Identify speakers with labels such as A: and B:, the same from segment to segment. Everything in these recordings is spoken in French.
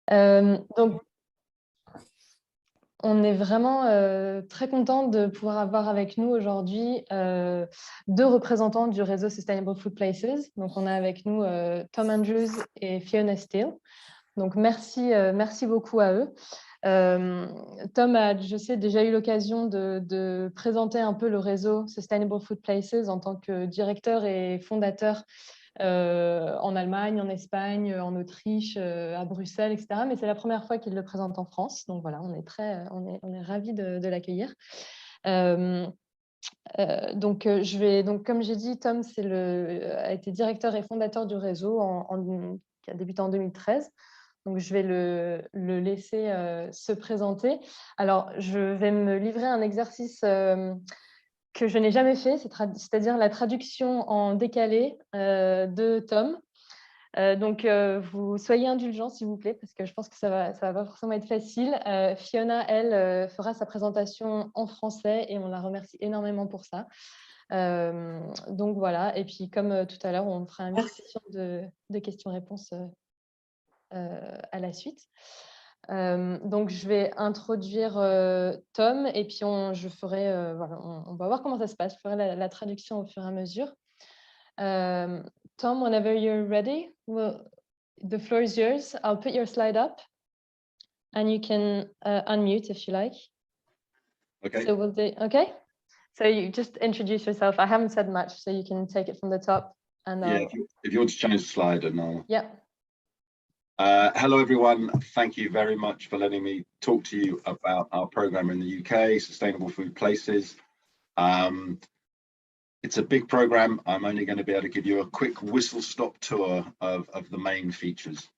A: Donc, on est vraiment très content de pouvoir avoir avec nous aujourd'hui deux représentants du réseau Sustainable Food Places. Donc, on a avec nous Tom Andrews et Fiona Steele. Donc, merci beaucoup à eux. Tom a, je sais, déjà eu l'occasion de présenter un peu le réseau Sustainable Food Places en tant que directeur et fondateur en Allemagne, en Espagne, en Autriche, à Bruxelles, etc. Mais c'est la première fois qu'il le présente en France. Donc voilà, on est ravis de l'accueillir. Donc, comme j'ai dit, Tom a été directeur et fondateur du réseau qui a débuté en 2013. Donc, je vais le laisser se présenter. Alors, je vais me livrer un exercice que je n'ai jamais fait, c'est-à-dire la traduction en décalé de Tom. Donc, vous soyez indulgents, s'il vous plaît, parce que je pense que ça va pas forcément être facile. Fiona, elle, fera sa présentation en français et on la remercie énormément pour ça. Donc, voilà. Et puis, comme tout à l'heure, on fera une session de questions-réponses à la suite. Donc, je vais introduire Tom et puis je ferai, voilà, on va voir comment ça se passe. Je ferai la traduction au fur et à mesure. Tom, whenever you're ready, the floor is yours. I'll put your slide up and you can unmute if you like.
B: Okay.
A: So okay. So you just introduce yourself. I haven't said much, so you can take it from the top. And
B: yeah, if you want to change the slide, and I'll.
A: Yeah.
B: Hello, everyone. Thank you very much for letting me talk to you about our program in the UK, Sustainable Food Places. It's a big program. I'm only going to be able to give you a quick whistle-stop tour of the main features.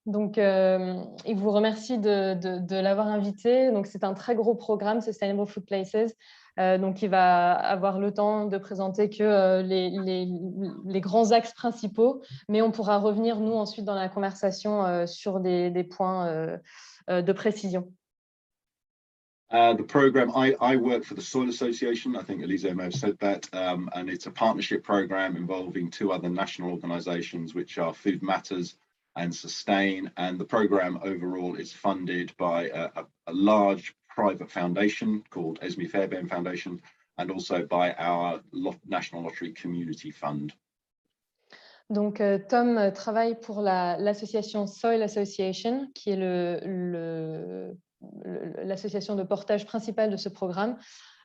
A: Donc, il vous remercie de l'avoir invité. Donc, c'est un très gros programme, Sustainable Food Places. Donc, il va avoir le temps de présenter que les grands axes principaux, mais on pourra revenir, nous, ensuite, dans la conversation sur des points de précision.
B: The program, I work for the Soil Association. I think Elisa may have said that, and it's a partnership program involving two other national organisations, which are Food Matters and Sustain. And the program overall is funded by a large private foundation called Esme Fairbairn Foundation, and also by our National Lottery Community Fund.
A: Donc, Tom travaille pour l'association Soil Association, qui est l'association de portage principale de ce programme.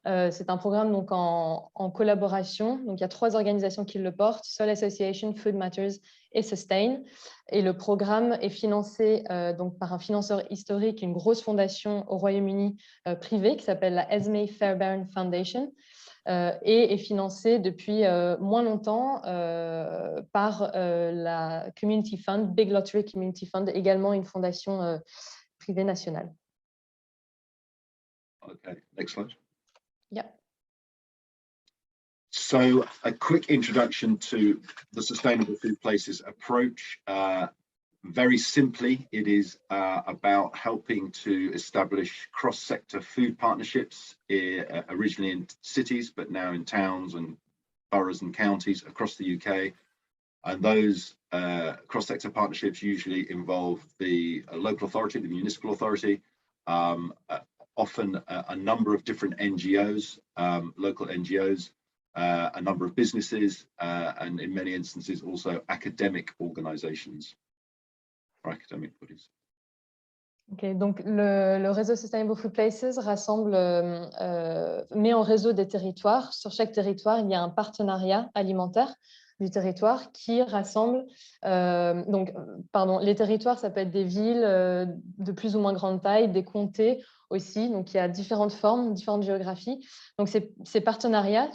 A: C'est un programme donc en collaboration. Donc, il y a 3 organisations qui le portent, Soil Association, Food Matters et Sustain. Et le programme est financé donc par un financeur historique, une grosse fondation au Royaume-Uni privée qui s'appelle la Esme Fairbairn Foundation. Et est financé depuis moins longtemps par la Community Fund, Big Lottery Community Fund, également une fondation privée nationale.
B: Okay, next slide.
A: Yeah.
B: So a quick introduction to the Sustainable Food Places approach. Very simply, it is about helping to establish cross-sector food partnerships, originally in cities, but now in towns and boroughs and counties across the UK. And those cross-sector partnerships usually involve the local authority, the municipal authority, often a number of different NGOs, local NGOs, a number of businesses, and in many instances also academic organisations. Academic bodies.
A: Okay, donc le réseau Sustainable Food Places rassemble, met en réseau des territoires. Sur chaque territoire, il y a un partenariat alimentaire du territoire qui rassemble. Les territoires, ça peut être des villes de plus ou moins grande taille, des comtés aussi. Donc, il y a différentes formes, différentes géographies. Donc, ces partenariats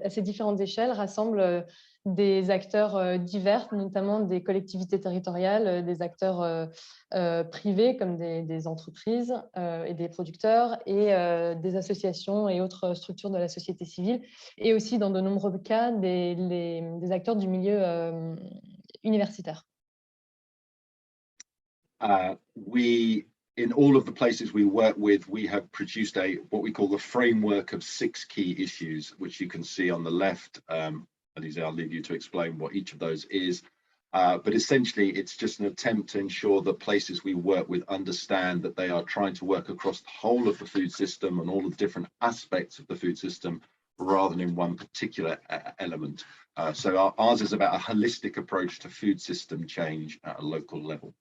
A: à ces différentes échelles rassemblent des acteurs divers, notamment des collectivités territoriales, des acteurs privés comme des entreprises et des producteurs et des associations et autres structures de la société civile, et aussi dans de nombreux cas des acteurs du milieu universitaire.
B: In all of the places we work with, we have produced what we call the framework of 6 key issues, which you can see on the left. Elisa, I'll leave you to explain what each of those is. But essentially, it's just an attempt to ensure that places we work with understand that they are trying to work across the whole of the food system and all of the different aspects of the food system rather than in one particular element. So ours is about a holistic approach to food system change at a local level.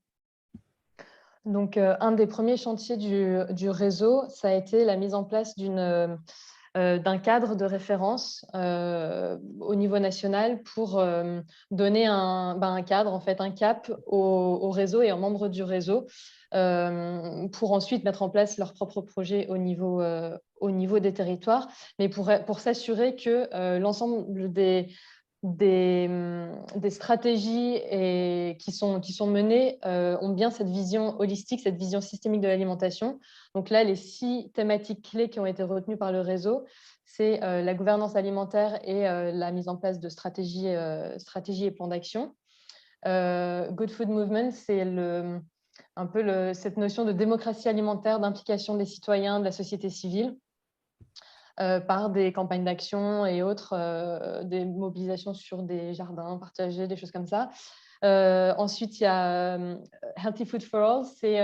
A: Donc, un des premiers chantiers du réseau, ça a été la mise en place d'un cadre de référence au niveau national pour donner un cadre, en fait, un cap au réseau et aux membres du réseau pour ensuite mettre en place leurs propres projets au niveau des territoires, mais pour s'assurer que l'ensemble des stratégies qui sont menées ont bien cette vision holistique, cette vision systémique de l'alimentation. Donc là, les 6 thématiques clés qui ont été retenues par le réseau, c'est la gouvernance alimentaire et la mise en place de stratégies et plans d'action. Good Food Movement, c'est un peu cette notion de démocratie alimentaire, d'implication des citoyens, de la société civile, par des campagnes d'action et autres, des mobilisations sur des jardins partagés, des choses comme ça. Ensuite, il y a Healthy Food for All, c'est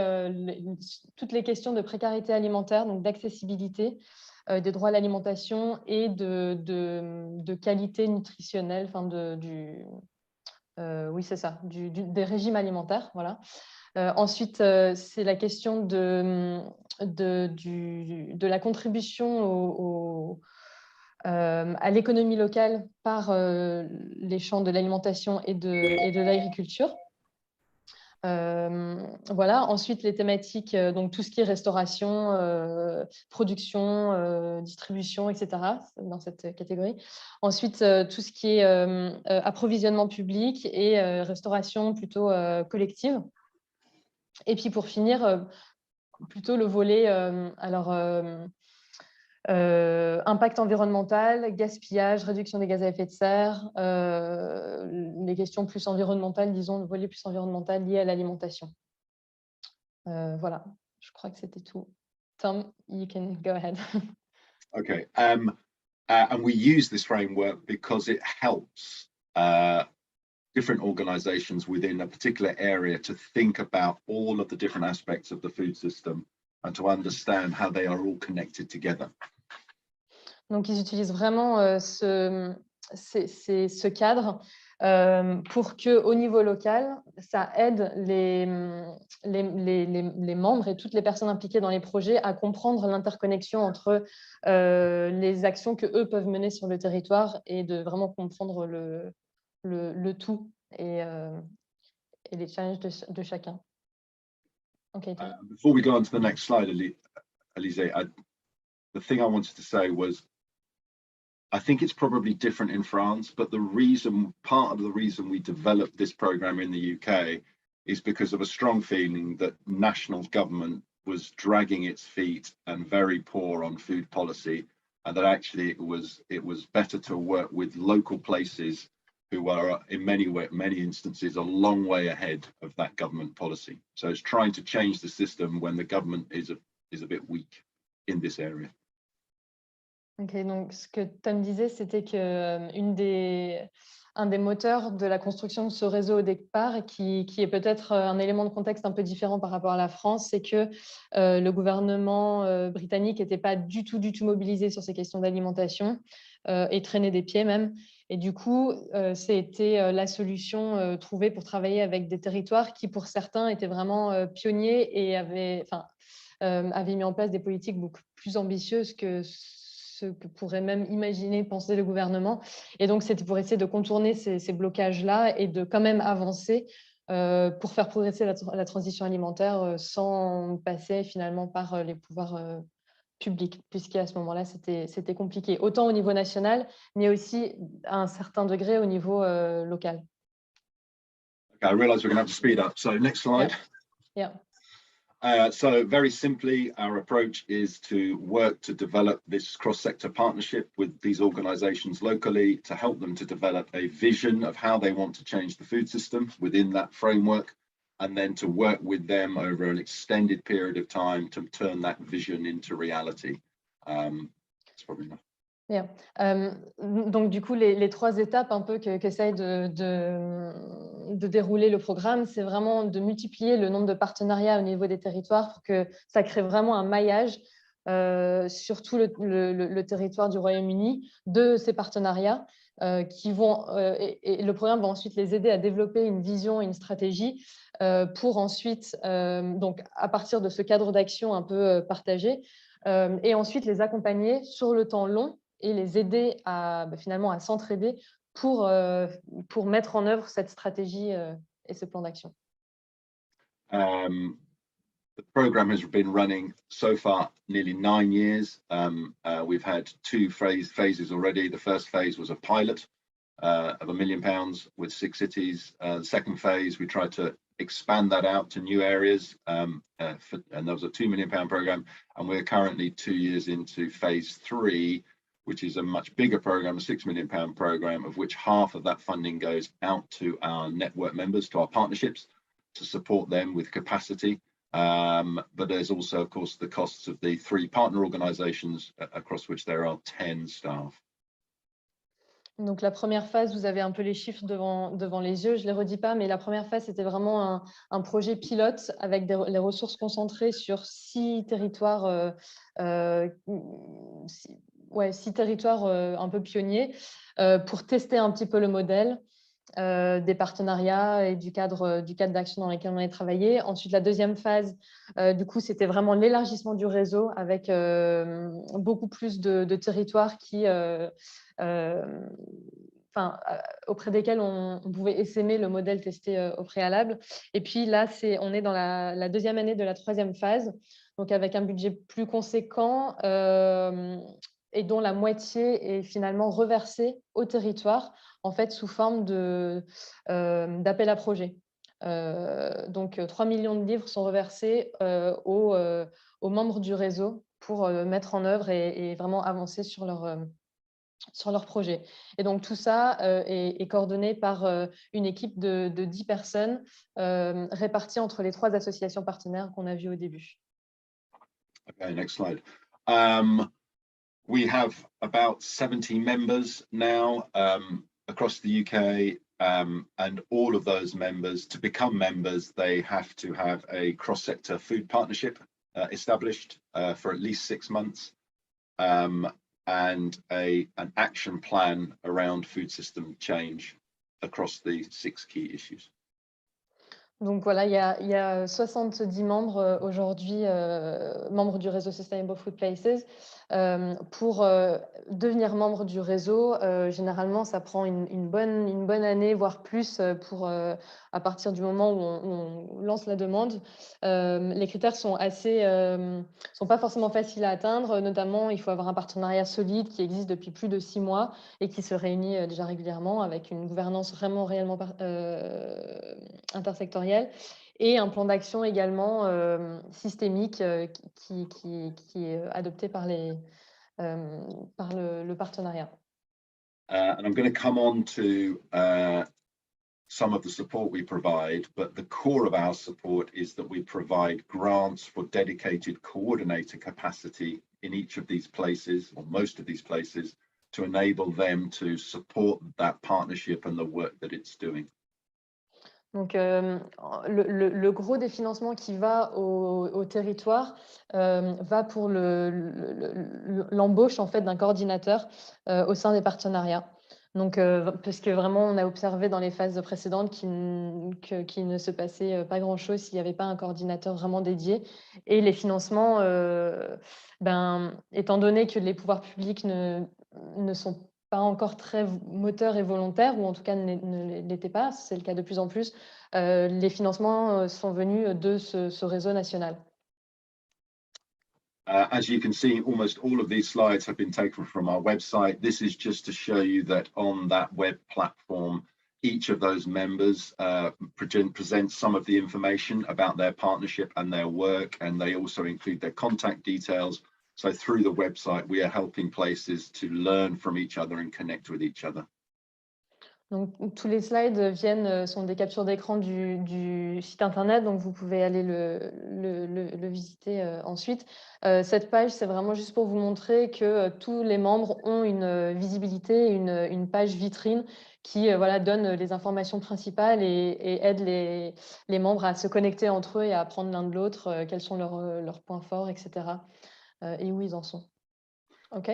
A: toutes les questions de précarité alimentaire, donc d'accessibilité, des droits à l'alimentation et de qualité nutritionnelle, enfin oui, c'est ça, des régimes alimentaires, voilà. Ensuite, c'est la question de la contribution à l'économie locale par les champs de l'alimentation et de l'agriculture. Voilà. Ensuite, les thématiques, donc tout ce qui est restauration, production, distribution, etc., dans cette catégorie. Ensuite, tout ce qui est approvisionnement public et restauration plutôt collective. Et puis pour finir, plutôt le volet impact environnemental, gaspillage, réduction des gaz à effet de serre, les questions plus environnementales, disons, le volet plus environnemental lié à l'alimentation. Voilà, je crois que c'était tout. Tom, you can go ahead.
B: Okay, and we use this framework because it helps different organizations within a particular area to think about all of the different aspects of the food system and to understand how they are all connected together.
A: Donc, ils utilisent vraiment ce cadre pour qu'au niveau local, ça aide les membres et toutes les personnes impliquées dans les projets à comprendre l'interconnexion entre les actions qu'eux peuvent mener sur le territoire et de vraiment comprendre le tout et les challenges de chacun. Okay,
B: before we go on to the next slide, Alizé, the thing I wanted to say was, I think it's probably different in France, but part of the reason we developed this program in the UK is because of a strong feeling that national government was dragging its feet and very poor on food policy, and that actually it was better to work with local places who are in many instances a long way ahead of that government policy. So it's trying to change the system when the government is a bit weak in this area.
A: Ok, donc ce que Tom disait, c'était que un des moteurs de la construction de ce réseau au départ, qui est peut-être un élément de contexte un peu différent par rapport à la France, c'est que le gouvernement britannique n'était pas du tout mobilisé sur ces questions d'alimentation et traînait des pieds même. Et du coup, c'était la solution trouvée pour travailler avec des territoires qui, pour certains, étaient vraiment pionniers et avaient mis en place des politiques beaucoup plus ambitieuses que ce que pourrait même imaginer, penser le gouvernement. Et donc, c'était pour essayer de contourner ces blocages-là et de quand même avancer pour faire progresser la transition alimentaire sans passer finalement par les pouvoirs publics, puisqu'à ce moment-là, c'était compliqué, autant au niveau national, mais aussi à un certain degré au niveau local.
B: Okay, I realize we're going to have to speed up. So next slide.
A: Yeah.
B: So very simply, our approach is to work to develop this cross-sector partnership with these organizations locally to help them to develop a vision of how they want to change the food system within that framework, and then to work with them over an extended period of time to turn that vision into reality. That's probably enough.
A: Bien. Donc du coup, les 3 étapes un peu qu'essaye de dérouler le programme, c'est vraiment de multiplier le nombre de partenariats au niveau des territoires pour que ça crée vraiment un maillage sur tout le territoire du Royaume-Uni de ces partenariats qui vont et le programme va ensuite les aider à développer une vision et une stratégie pour ensuite, donc à partir de ce cadre d'action un peu partagé, et ensuite les accompagner sur le temps long et les aider à finalement à s'entraider pour mettre en œuvre cette stratégie et ce plan d'action.
B: The program has been running so far nearly 9 years. We've had 2 phases already. The first phase was a pilot of £1 million with 6 cities. The second phase, we tried to expand that out to new areas, and that was a £2 million program. And we're currently 2 years into phase 3, which is a much bigger program, a £6 million program, of which half of that funding goes out to our network members, to our partnerships, to support them with capacity. But there's also, of course, the costs of the 3 partner organisations across which there are 10 staff.
A: Donc la première phase, vous avez un peu les chiffres devant les yeux, je ne les redis pas, mais la première phase, c'était vraiment un projet pilote avec les ressources concentrées sur 6 territoires, 6 territoires un peu pionniers pour tester un petit peu le modèle. Des partenariats et du cadre d'action dans lesquels on a travaillé. Ensuite, la deuxième phase, du coup, c'était vraiment l'élargissement du réseau avec beaucoup plus de territoires auprès desquels on pouvait essaimer le modèle testé au préalable. Et puis là, on est dans la deuxième année de la troisième phase, donc avec un budget plus conséquent et dont la moitié est finalement reversée au territoire, en fait, sous forme d'appel à projet. Donc, 3 millions de livres sont reversés aux membres du réseau pour mettre en œuvre et vraiment avancer sur leur projet. Et donc, tout ça est coordonné par une équipe de 10 personnes réparties entre les 3 associations partenaires qu'on a vues au début.
B: Okay, next slide. We have about 70 members now across the UK, and all of those members, to become members, they have to have a cross-sector food partnership established for at least 6 months, and an action plan around food system change across the 6 key issues.
A: Donc voilà, il y a 70 membres aujourd'hui, membres du réseau Sustainable Food Places. Pour devenir membre du réseau, généralement, ça prend une bonne année, voire plus, à partir du moment où on lance la demande. Les critères sont pas forcément faciles à atteindre. Notamment, il faut avoir un partenariat solide qui existe depuis plus de 6 mois et qui se réunit déjà régulièrement avec une gouvernance réellement intersectorielle et un plan d'action également systémique qui est adopté par le partenariat.
B: And I'm going to come on to some of the support we provide, but the core of our support is that we provide grants for dedicated coordinator capacity in each of these places, or most of these places, to enable them to support that partnership and the work that it's doing.
A: Donc, le gros des financements qui va au territoire va pour l'embauche en fait d'un coordinateur au sein des partenariats. Donc, parce que vraiment, on a observé dans les phases précédentes qu'il ne se passait pas grand-chose s'il n'y avait pas un coordinateur vraiment dédié. Et les financements, étant donné que les pouvoirs publics ne sont pas encore très moteurs et volontaires, ou en tout cas ne l'étaient pas, c'est le cas de plus en plus, les financements sont venus de ce réseau national.
B: As you can see, almost all of these slides have been taken from our website. This is just to show you that on that web platform, each of those members presents some of the information about their partnership and their work, and they also include their contact details. So through the website, we are helping places to learn from each other and connect with each other.
A: Donc, tous les slides sont des captures d'écran du site internet, donc vous pouvez aller le visiter ensuite. Cette page, c'est vraiment juste pour vous montrer que tous les membres ont une visibilité, une page vitrine qui voilà, donne les informations principales et aide les membres à se connecter entre eux et à apprendre l'un de l'autre, quels sont leurs points forts, etc. Et où ils en sont. OK?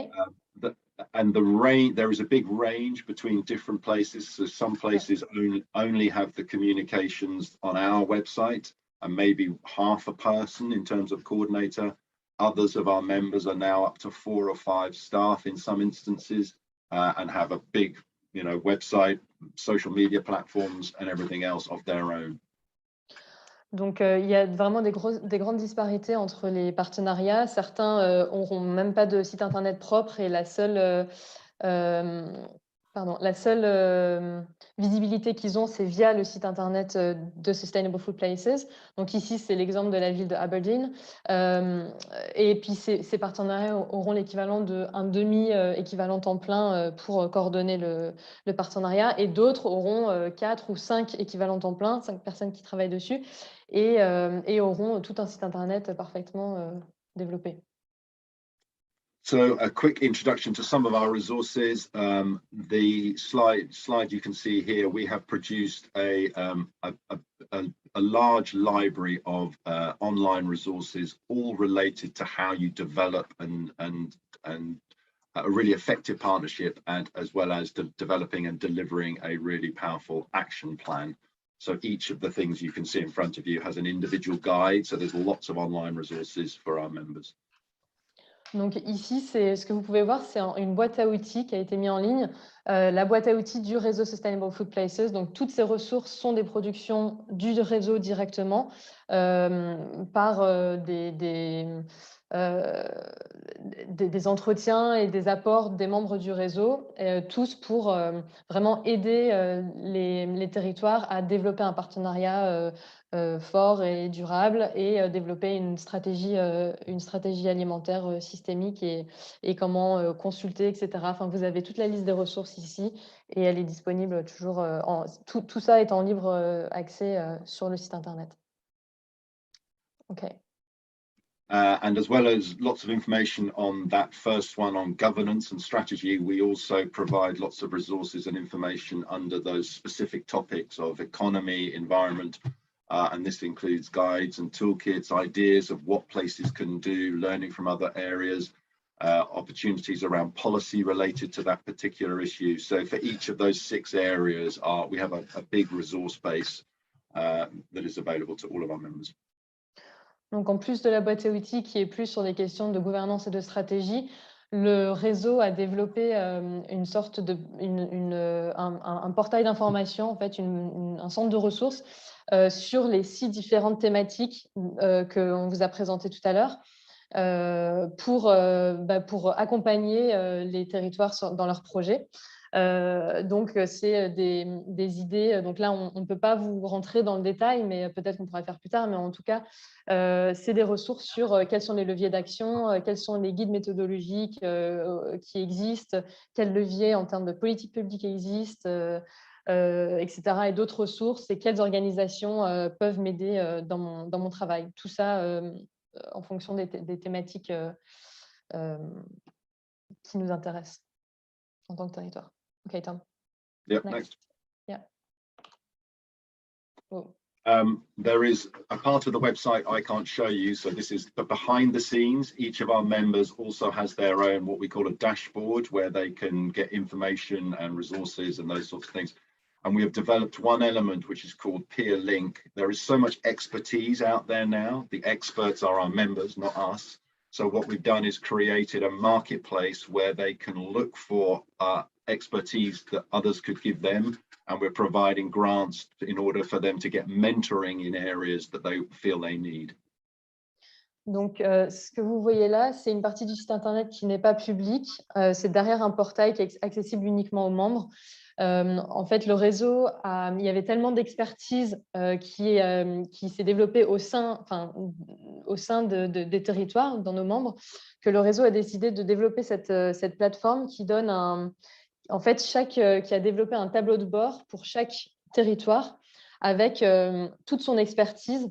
B: And the range, there is a big range between different places. So some places only have the communications on our website and maybe half a person in terms of coordinator. Others of our members are now up to 4 or 5 staff in some instances, and have a big, website, social media platforms and everything else of their own.
A: Donc, il y a vraiment des grandes disparités entre les partenariats. Certains n'auront même pas de site internet propre et la seule visibilité qu'ils ont, c'est via le site internet de Sustainable Food Places. Donc ici, c'est l'exemple de la ville de Aberdeen. Et puis, ces partenariats auront l'équivalent d'un demi-équivalent temps plein pour coordonner le partenariat. Et d'autres auront 4 ou 5 équivalents temps plein, 5 personnes qui travaillent dessus, et auront tout un site internet parfaitement développé.
B: So a quick introduction to some of our resources. The slide you can see here, we have produced a large library of online resources, all related to how you develop and a really effective partnership, and as well as developing and delivering a really powerful action plan. So each of the things you can see in front of you has an individual guide. So there's lots of online resources for our members.
A: Donc ici, ce que vous pouvez voir, c'est une boîte à outils qui a été mise en ligne, la boîte à outils du réseau Sustainable Food Places. Donc toutes ces ressources sont des productions du réseau directement par des entretiens et des apports des membres du réseau, tous pour vraiment aider les territoires à développer un partenariat fort et durable et développer une stratégie alimentaire systémique et comment consulter, etc. Enfin, vous avez toute la liste des ressources ici et elle est disponible toujours. Tout ça est en libre accès sur le site internet. OK.
B: And as well as lots of information on that first one on governance and strategy, we also provide lots of resources and information under those specific topics of economy, environment, and this includes guides and toolkits, ideas of what places can do, learning from other areas, opportunities around policy related to that particular issue. So for each of those 6 areas, we have a big resource base that is available to all of our members.
A: Donc, en plus de la boîte à outils qui est plus sur des questions de gouvernance et de stratégie, le réseau a développé une sorte un portail d'information, en fait, un centre de ressources sur les 6 différentes thématiques qu'on vous a présentées tout à l'heure pour accompagner les territoires dans leurs projets. Donc, c'est des idées. Donc là, on ne peut pas vous rentrer dans le détail, mais peut-être qu'on pourra le faire plus tard. Mais en tout cas, c'est des ressources sur quels sont les leviers d'action, quels sont les guides méthodologiques qui existent, quels leviers en termes de politique publique existent, etc. Et d'autres ressources et quelles organisations peuvent m'aider dans mon travail. Tout ça en fonction des thématiques qui nous intéressent en tant que territoire. Okay, Tom.
B: Yep, next.
A: Yeah. Oh.
B: There is a part of the website I can't show you, so this is the behind the scenes. Each of our members also has their own what we call a dashboard where they can get information and resources and those sorts of things. And we have developed one element which is called Peer Link. There is so much expertise out there now. The experts are our members, not us. So what we've done is created a marketplace where they can look for expertise that others could give them, and we're providing grants in order for them to get mentoring in areas that they feel they need.
A: Donc, ce que vous voyez là, c'est une partie du site internet qui n'est pas publique. C'est derrière un portail qui est accessible uniquement aux membres. En fait, le réseau, il y avait tellement d'expertise qui s'est développée au sein des territoires, dans nos membres, que le réseau a décidé de développer cette plateforme qui donne en fait, qui a développé un tableau de bord pour chaque territoire avec toute son expertise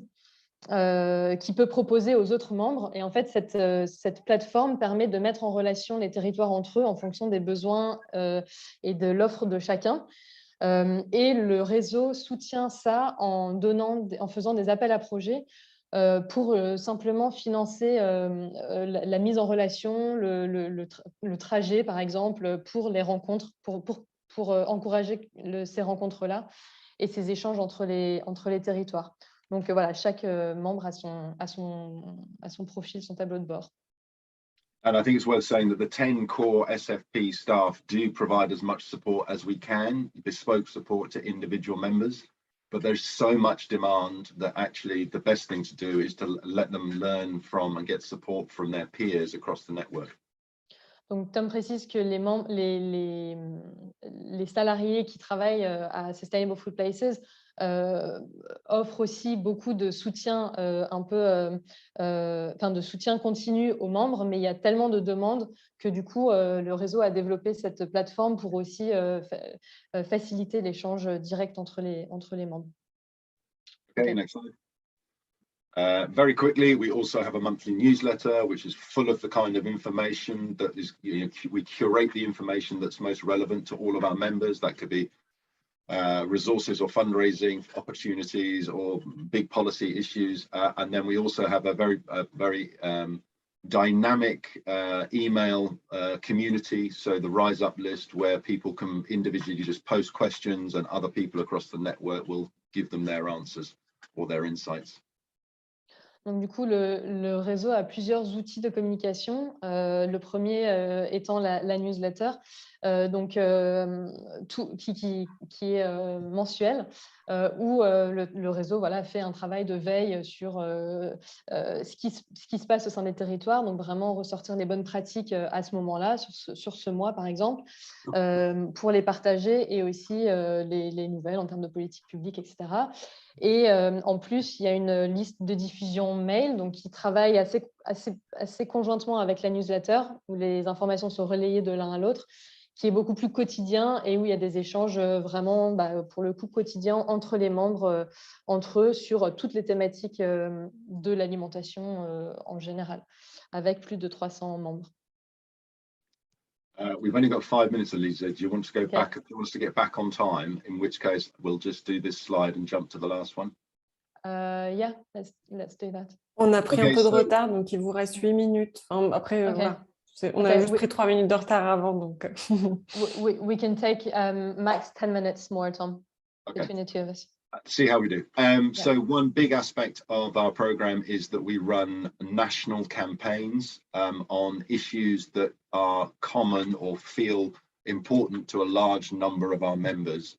A: qui peut proposer aux autres membres. Et en fait, cette plateforme permet de mettre en relation les territoires entre eux en fonction des besoins et de l'offre de chacun. Et le réseau soutient ça en faisant des appels à projets pour simplement financer la mise en relation, le trajet, par exemple, pour les rencontres, pour encourager ces rencontres-là et ces échanges entre les territoires. Donc voilà, chaque membre a son profil, son tableau de bord.
B: And I think it's worth saying that the 10 core SFP staff do provide as much support as we can, bespoke support to individual members. But there's so much demand that actually the best thing to do is to let them learn from and get support from their peers across the network.
A: Donc, Tom précise que les salariés qui travaillent à Sustainable Food Places offrent aussi beaucoup de soutien de soutien continu aux membres, mais il y a tellement de demandes que du coup, le réseau a développé cette plateforme pour aussi faciliter l'échange direct entre les membres.
B: Okay, next slide. Very quickly, we also have a monthly newsletter, which is full of the kind of information that is, we curate the information that's most relevant to all of our members. That could be resources or fundraising opportunities or big policy issues. And then we also have a very dynamic email community. So the Rise Up list, where people can individually just post questions and other people across the network will give them their answers or their insights.
A: Donc, du coup, le réseau a plusieurs outils de communication. Le premier étant la newsletter, qui est mensuelle, où le réseau fait un travail de veille sur ce qui se passe au sein des territoires. Donc, vraiment ressortir les bonnes pratiques à ce moment-là, sur ce mois, par exemple, pour les partager et aussi les nouvelles en termes de politique publique, etc. Et en plus, il y a une liste de diffusion mail donc, qui travaille assez conjointement avec la newsletter, où les informations sont relayées de l'un à l'autre, qui est beaucoup plus quotidien et où il y a des échanges vraiment, pour le coup, quotidiens entre les membres, entre eux, sur toutes les thématiques de l'alimentation en général, avec plus de 300 membres.
B: We've only got 5 minutes, Elisa. Do you want to go back? Do you want us to get back on time? In which case, we'll just do this slide and jump to the last one.
A: Yeah, let's do that.
C: On a pris un peu de retard, donc il vous reste 8 minutes. Après, voilà. On a juste pris 3 minutes de retard avant, donc.
A: we can take max 10 minutes more, Tom, between the two of us.
B: See how we do. So one big aspect of our program is that we run national campaigns on issues that are common or feel important to a large number of our members.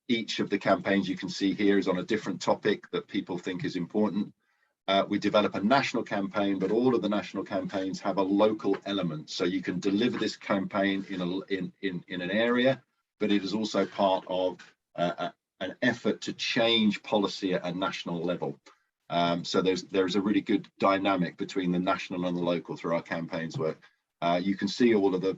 B: Each of the campaigns you can see here is on a different topic that people think is important. We develop a national campaign, but all of the national campaigns have a local element. So you can deliver this campaign in an area, but it is also part of an effort to change policy at a national level. So there's a really good dynamic between the national and the local through our campaigns work. You can see all of the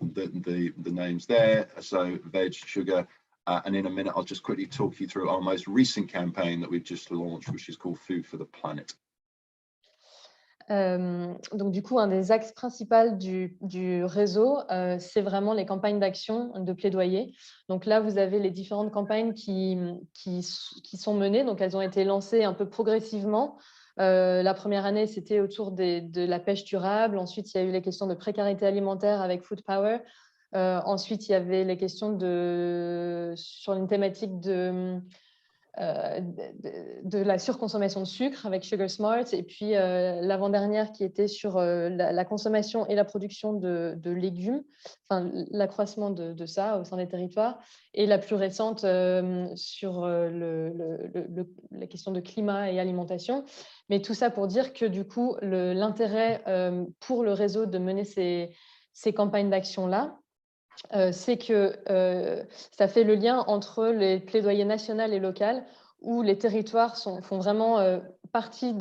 B: names there. So veg, sugar, and in a minute, I'll just quickly talk you through our most recent campaign that we've just launched, which is called Food for the Planet.
A: Donc du coup, un des axes principaux du réseau, c'est vraiment les campagnes d'action, de plaidoyer. Donc là, vous avez les différentes campagnes qui sont menées. Donc elles ont été lancées un peu progressivement. La première année, c'était autour de la pêche durable. Ensuite, il y a eu les questions de précarité alimentaire avec Food Power. Ensuite, il y avait les questions sur une thématique de la surconsommation de sucre avec Sugar Smart, et puis l'avant-dernière qui était sur la consommation et la production de légumes, enfin l'accroissement de ça au sein des territoires, et la plus récente sur la question de climat et alimentation. Mais tout ça pour dire que du coup, l'intérêt pour le réseau de mener ces campagnes d'action-là, c'est que ça fait le lien entre les plaidoyers national et local, où les territoires font vraiment partie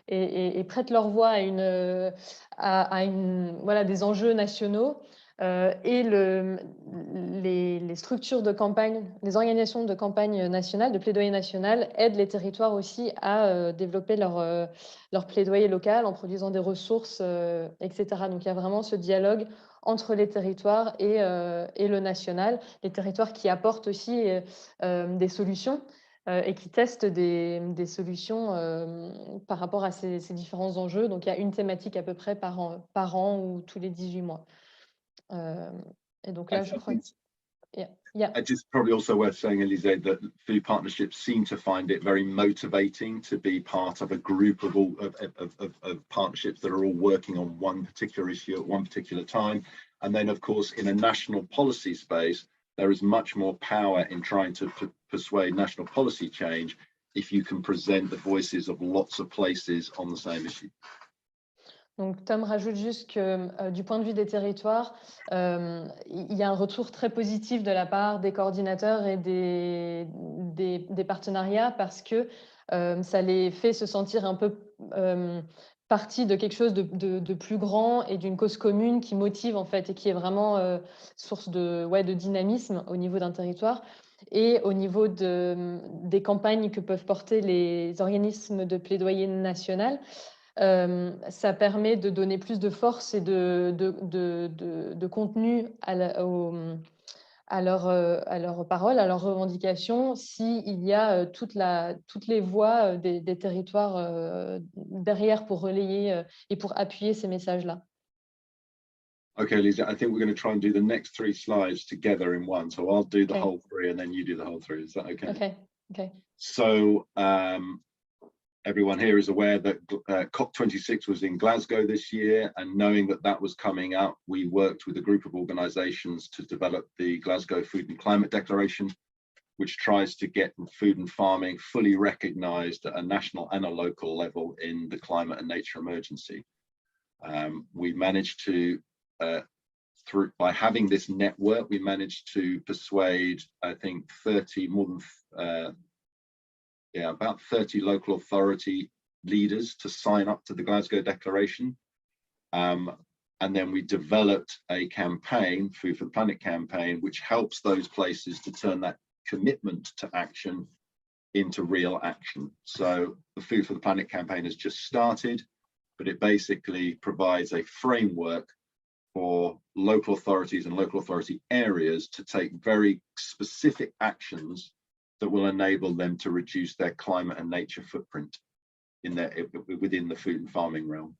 A: et prêtent leur voix à des enjeux nationaux, et les structures de campagne, les organisations de campagne nationale, de plaidoyer national, aident les territoires aussi à développer leur plaidoyer local en produisant des ressources, etc. Donc il y a vraiment ce dialogue entre les territoires et le national, les territoires qui apportent aussi des solutions et qui testent des solutions par rapport à ces différents enjeux. Donc il y a une thématique à peu près par an ou tous les 18 mois. Et donc là, je crois que... Yeah.
B: It's probably also worth saying, Elise, that food partnerships seem to find it very motivating to be part of a group of partnerships that are all working on one particular issue at one particular time. And then, of course, in a national policy space, there is much more power in trying to persuade national policy change if you can present the voices of lots of places on the same issue.
A: Donc, Tom rajoute juste que du point de vue des territoires, il y a un retour très positif de la part des coordinateurs et des partenariats parce que ça les fait se sentir un peu partie de quelque chose de plus grand et d'une cause commune qui motive en fait et qui est vraiment source de dynamisme au niveau d'un territoire et au niveau des campagnes que peuvent porter les organismes de plaidoyer national. Ça permet de donner plus de force et de contenu à leurs paroles, à leurs revendications, s'il y a toutes les voix des territoires derrière pour relayer et pour appuyer ces messages-là.
B: Okay, Lisa, I think we're going to try and do the next 3 slides together in one. So I'll do the whole 3 and then you do the whole 3. Is that okay?
A: Okay.
B: So everyone here is aware that COP26 was in Glasgow this year, and knowing that that was coming up, we worked with a group of organisations to develop the Glasgow Food and Climate Declaration, which tries to get food and farming fully recognised at a national and a local level in the climate and nature emergency. We managed to, by having this network, we managed to persuade, I think, about 30 local authority leaders to sign up to the Glasgow Declaration. And then we developed a campaign, Food for the Planet campaign, which helps those places to turn that commitment to action into real action. So the Food for the Planet campaign has just started, but it basically provides a framework for local authorities and local authority areas to take very specific actions that will enable them to reduce their climate and nature footprint within the food and farming realm.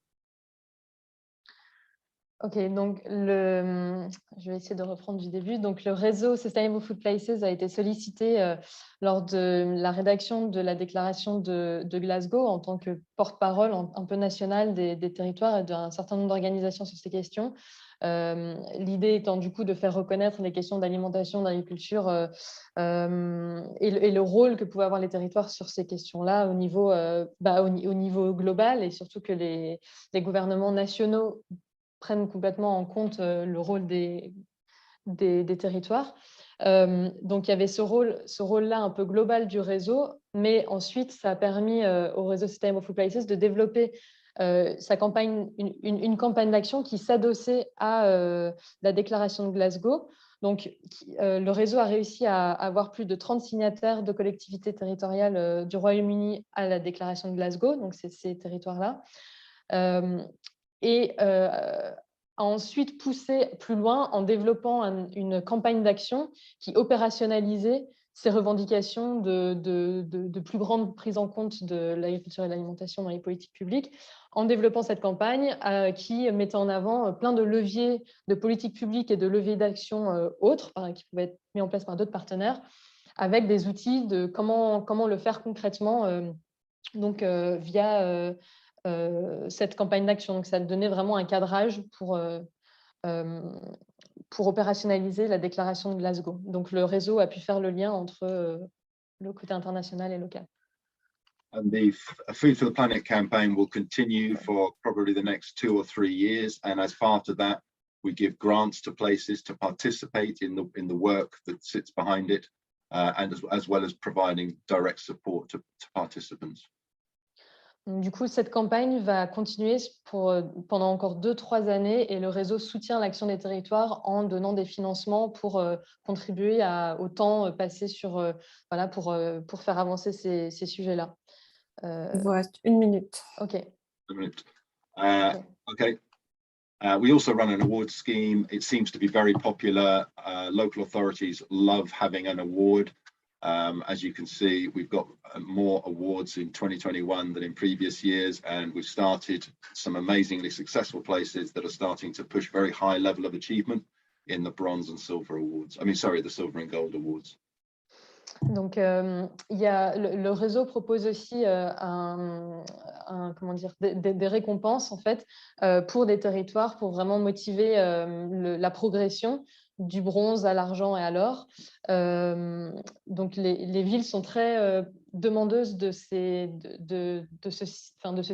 A: Ok, donc je vais essayer de reprendre du début. Donc le réseau Sustainable Food Places a été sollicité lors de la rédaction de la déclaration de Glasgow en tant que porte-parole un peu nationale des territoires et d'un certain nombre d'organisations sur ces questions. L'idée étant du coup de faire reconnaître les questions d'alimentation, d'agriculture et le rôle que pouvaient avoir les territoires sur ces questions-là au niveau global, et surtout que les gouvernements nationaux prennent complètement en compte le rôle des territoires. Donc, il y avait ce rôle-là un peu global du réseau, mais ensuite, ça a permis au réseau Sustainable Food Places de développer sa campagne, une campagne d'action qui s'adossait à la déclaration de Glasgow. Donc, le réseau a réussi à avoir plus de 30 signataires de collectivités territoriales du Royaume-Uni à la déclaration de Glasgow, donc c'est ces territoires-là. Et a ensuite poussé plus loin en développant une campagne d'action qui opérationnalisait ces revendications de plus grande prise en compte de l'agriculture et de l'alimentation dans les politiques publiques, en développant cette campagne qui mettait en avant plein de leviers de politiques publiques et de leviers d'action autres qui pouvaient être mis en place par d'autres partenaires, avec des outils de comment le faire concrètement via cette campagne d'action. Donc, ça donnait vraiment un cadrage pour opérationnaliser la déclaration de Glasgow. Donc, le réseau a pu faire le lien entre le côté international et local.
B: And the Food for the Planet campaign will continue for probably the next 2 or 3 years. And as part of that, we give grants to places to participate in the work that sits behind it, and as well as providing direct support to participants.
A: Du coup, cette campagne va continuer pendant encore 2-3 années et le réseau soutient l'action des territoires en donnant des financements pour contribuer au temps passé voilà, pour faire avancer ces sujets-là.
C: Il vous reste 1 minute.
A: OK.
B: 1 minute.
A: Okay.
B: Okay. We also run an award scheme. It seems to be very popular. Local authorities love having an award. As you can see, we've got more awards in 2021 than in previous years, and we've started some amazingly successful places that are starting to push very high level of achievement in the bronze and silver awards. I mean, sorry, the silver and gold awards.
A: Donc, le réseau propose aussi comment dire, des récompenses en fait, pour des territoires pour vraiment motiver la progression du bronze à l'argent et à l'or. Donc, les villes sont très demandeuses de ce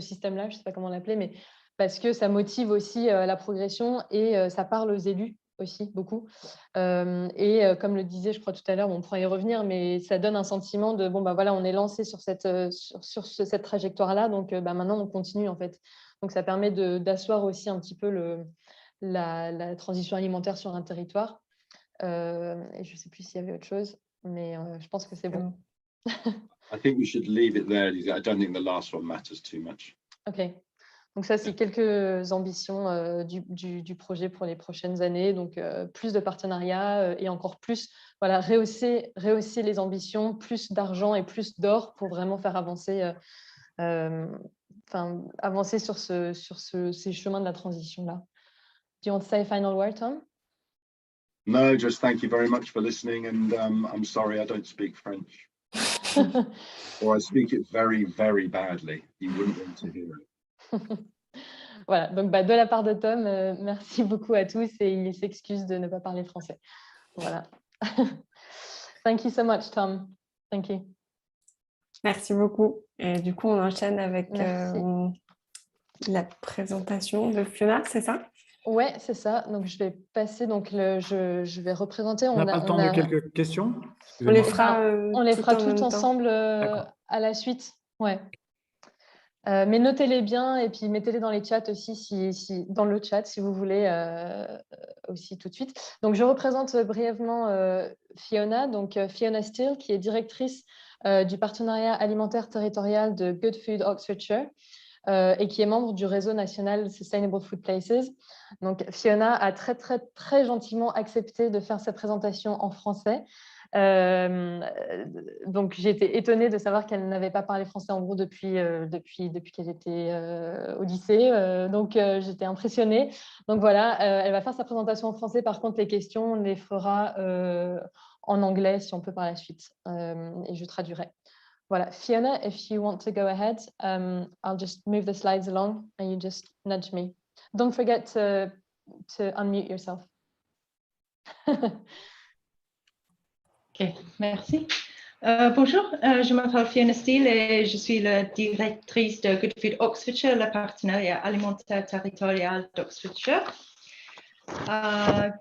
A: système-là, je ne sais pas comment l'appeler, mais parce que ça motive aussi la progression et ça parle aux élus aussi beaucoup. Comme le disait, je crois tout à l'heure, on pourra y revenir, mais ça donne un sentiment de bon, bah voilà, on est lancé sur cette trajectoire-là, donc maintenant on continue en fait. Donc ça permet d'asseoir aussi un petit peu la transition alimentaire sur un territoire. Et je ne sais plus s'il y avait autre chose, mais je pense que c'est bon.
B: I think we should leave it there. I don't think the last one matters too much.
A: OK. Donc ça, c'est quelques ambitions du projet pour les prochaines années. Donc, plus de partenariats et encore plus, voilà, rehausser les ambitions, plus d'argent et plus d'or pour vraiment faire avancer, avancer sur ces chemins de la transition-là. Do you want to say a final word, Tom?
B: No, just thank you very much for listening. And I'm sorry I don't speak French. Or I speak it very, very badly. You wouldn't want to hear it.
A: Voilà, donc de la part de Tom, merci beaucoup à tous et il s'excuse de ne pas parler français. Voilà. Thank you so much, Tom. Thank you.
C: Merci beaucoup. Et du coup, on enchaîne avec la présentation de Fiona, c'est ça?
A: Ouais, c'est ça. Donc, je vais passer. Donc, je vais représenter.
D: On n'a pas le temps de quelques questions?
C: On les fera,
A: on les fera toutes ensemble à la suite. Ouais. Mais notez-les bien et puis mettez-les dans les chats aussi, dans le chat si vous voulez aussi tout de suite. Donc, je représente brièvement Fiona, donc Fiona Steele, qui est directrice du partenariat alimentaire territorial de Good Food Oxfordshire et qui est membre du réseau national Sustainable Food Places. Donc, Fiona a très, très, très gentiment accepté de faire sa présentation en français. Donc, j'ai été étonnée de savoir qu'elle n'avait pas parlé français en gros depuis qu'elle était au lycée. Donc, j'étais impressionnée. Donc, voilà, elle va faire sa présentation en français. Par contre, les questions, on les fera en anglais si on peut par la suite. Et je traduirai. Voilà, Fiona, if you want to go ahead, I'll just move the slides along and you just nudge me. Don't forget to unmute yourself.
E: Ok, merci. Bonjour, je m'appelle Fiona Steele et je suis la directrice de Good Food Oxfordshire, le partenariat alimentaire territorial d'Oxfordshire.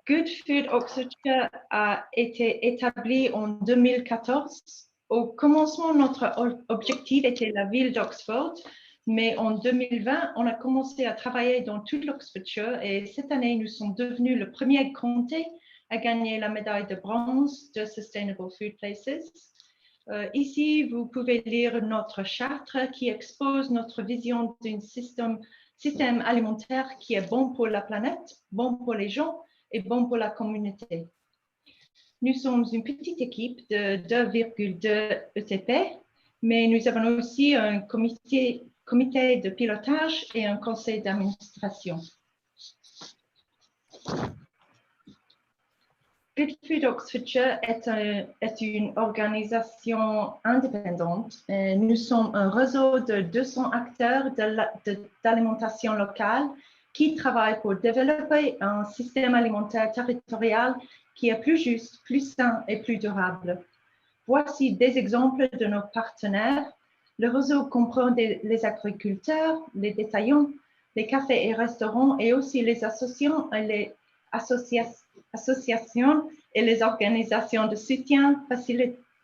E: Good Food Oxfordshire a été établi en 2014. Au commencement, notre objectif était la ville d'Oxford, mais en 2020, on a commencé à travailler dans toute l'Oxfordshire et cette année, nous sommes devenus le premier comté à gagner la médaille de bronze de Sustainable Food Places. Ici, vous pouvez lire notre charte qui expose notre vision d'un système alimentaire qui est bon pour la planète, bon pour les gens et bon pour la communauté. Nous sommes une petite équipe de 2,2 ETP, mais nous avons aussi un comité de pilotage et un conseil d'administration. Good Food Oxfordshire est une organisation indépendante. Nous sommes un réseau de 200 acteurs d'alimentation locale qui travaillent pour développer un système alimentaire territorial qui est plus juste, plus sain et plus durable. Voici des exemples de nos partenaires. Le réseau comprend les agriculteurs, les détaillants, les cafés et restaurants et aussi les associations et les associations et les organisations de soutien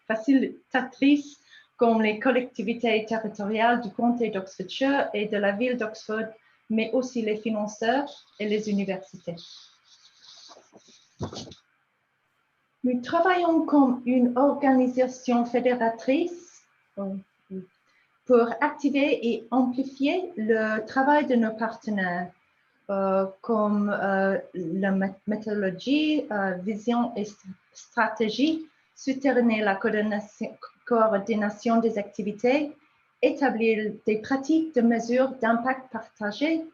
E: facilitatrices comme les collectivités territoriales du comté d'Oxfordshire et de la ville d'Oxford, mais aussi les financeurs et les universités. Nous travaillons comme une organisation fédératrice pour activer et amplifier le travail de nos partenaires, comme la méthodologie, vision et stratégie, soutenir la coordination des activités, établir des pratiques de mesure d'impact partagé,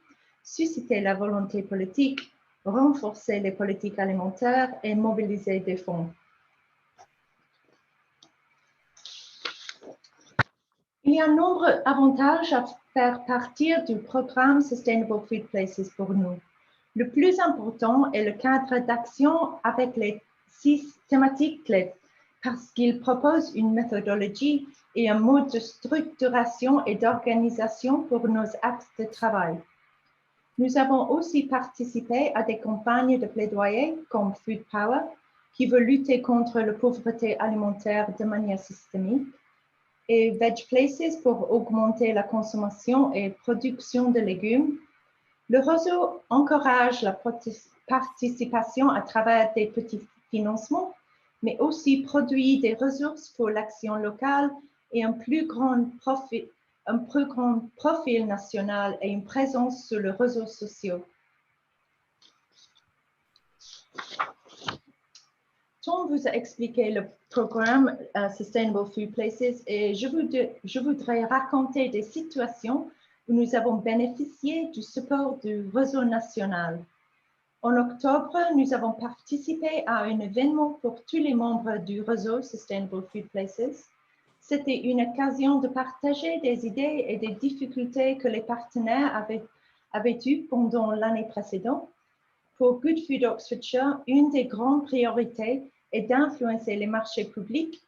E: susciter la volonté politique, renforcer les politiques alimentaires et mobiliser des fonds. Il y a de nombreux avantages à faire partir du programme Sustainable Food Places pour nous. Le plus important est le cadre d'action avec les 6 thématiques clés, parce qu'il propose une méthodologie et un mode de structuration et d'organisation pour nos axes de travail. Nous avons aussi participé à des campagnes de plaidoyer comme Food Power, qui veut lutter contre la pauvreté alimentaire de manière systémique, et Veg Places pour augmenter la consommation et production de légumes. Le réseau encourage la participation à travers des petits financements, mais aussi produit des ressources pour l'action locale et un plus grand profil national et une présence sur les réseaux sociaux. Tom vous a expliqué le programme Sustainable Food Places et je voudrais raconter des situations où nous avons bénéficié du support du réseau national. En octobre, nous avons participé à un événement pour tous les membres du réseau Sustainable Food Places. C'était une occasion de partager des idées et des difficultés que les partenaires avaient eues pendant l'année précédente. Pour Good Food Oxfordshire, une des grandes priorités est d'influencer les marchés publics.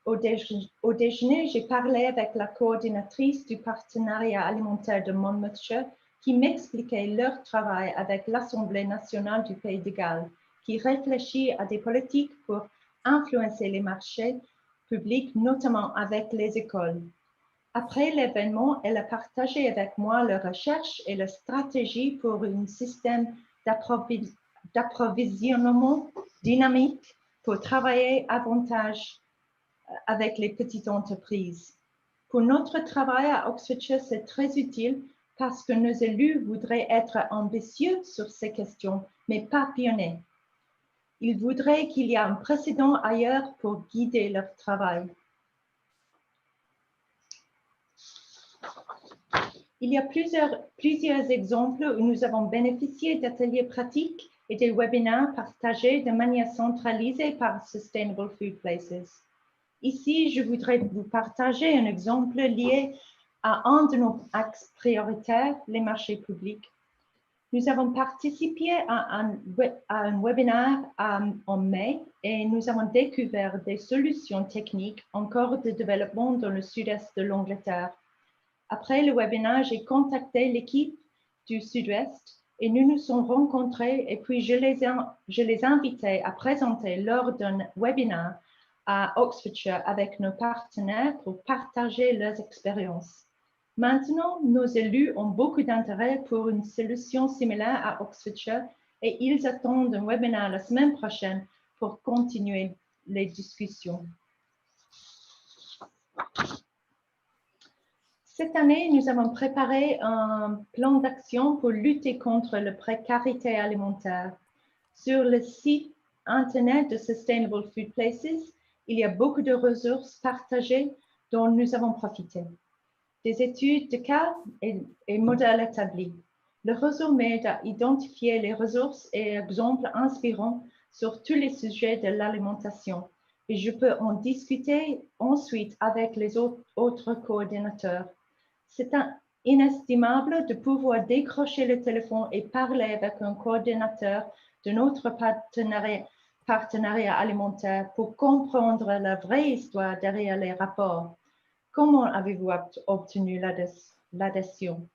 E: Au déjeuner, j'ai parlé avec la coordinatrice du partenariat alimentaire de Monmouthshire qui m'expliquait leur travail avec l'Assemblée nationale du Pays de Galles, qui réfléchit à des politiques pour influencer les marchés publics, notamment avec les écoles. Après l'événement, elle a partagé avec moi leurs recherches et la stratégie pour un système d'approvisionnement dynamique pour travailler davantage avec les petites entreprises. Pour notre travail à Oxfordshire, c'est très utile parce que nos élus voudraient être ambitieux sur ces questions, mais pas pionniers. Ils voudraient qu'il y ait un précédent ailleurs pour guider leur travail. Il y a plusieurs exemples où nous avons bénéficié d'ateliers pratiques et des webinaires partagés de manière centralisée par Sustainable Food Places. Ici, je voudrais vous partager un exemple lié à un de nos axes prioritaires, les marchés publics. Nous avons participé à un webinaire en mai et nous avons découvert des solutions techniques en cours de développement dans le sud-est de l'Angleterre. Après le webinaire, j'ai contacté l'équipe du Sud-Ouest et nous nous sommes rencontrés et puis je les invitais à présenter lors d'un webinaire à Oxfordshire avec nos partenaires pour partager leurs expériences. Maintenant, nos élus ont beaucoup d'intérêt pour une solution similaire à Oxfordshire et ils attendent un webinaire la semaine prochaine pour continuer les discussions. Cette année, nous avons préparé un plan d'action pour lutter contre la précarité alimentaire. Sur le site Internet de Sustainable Food Places, il y a beaucoup de ressources partagées dont nous avons profité. Des études de cas et modèles établis. Le réseau m'aide à identifier les ressources et exemples inspirants sur tous les sujets de l'alimentation et je peux en discuter ensuite avec les autres coordinateurs. C'est inestimable de pouvoir décrocher le téléphone et parler avec un coordinateur de notre partenariat alimentaire pour comprendre la vraie histoire derrière les rapports. Comment avez-vous obtenu l'adhésion?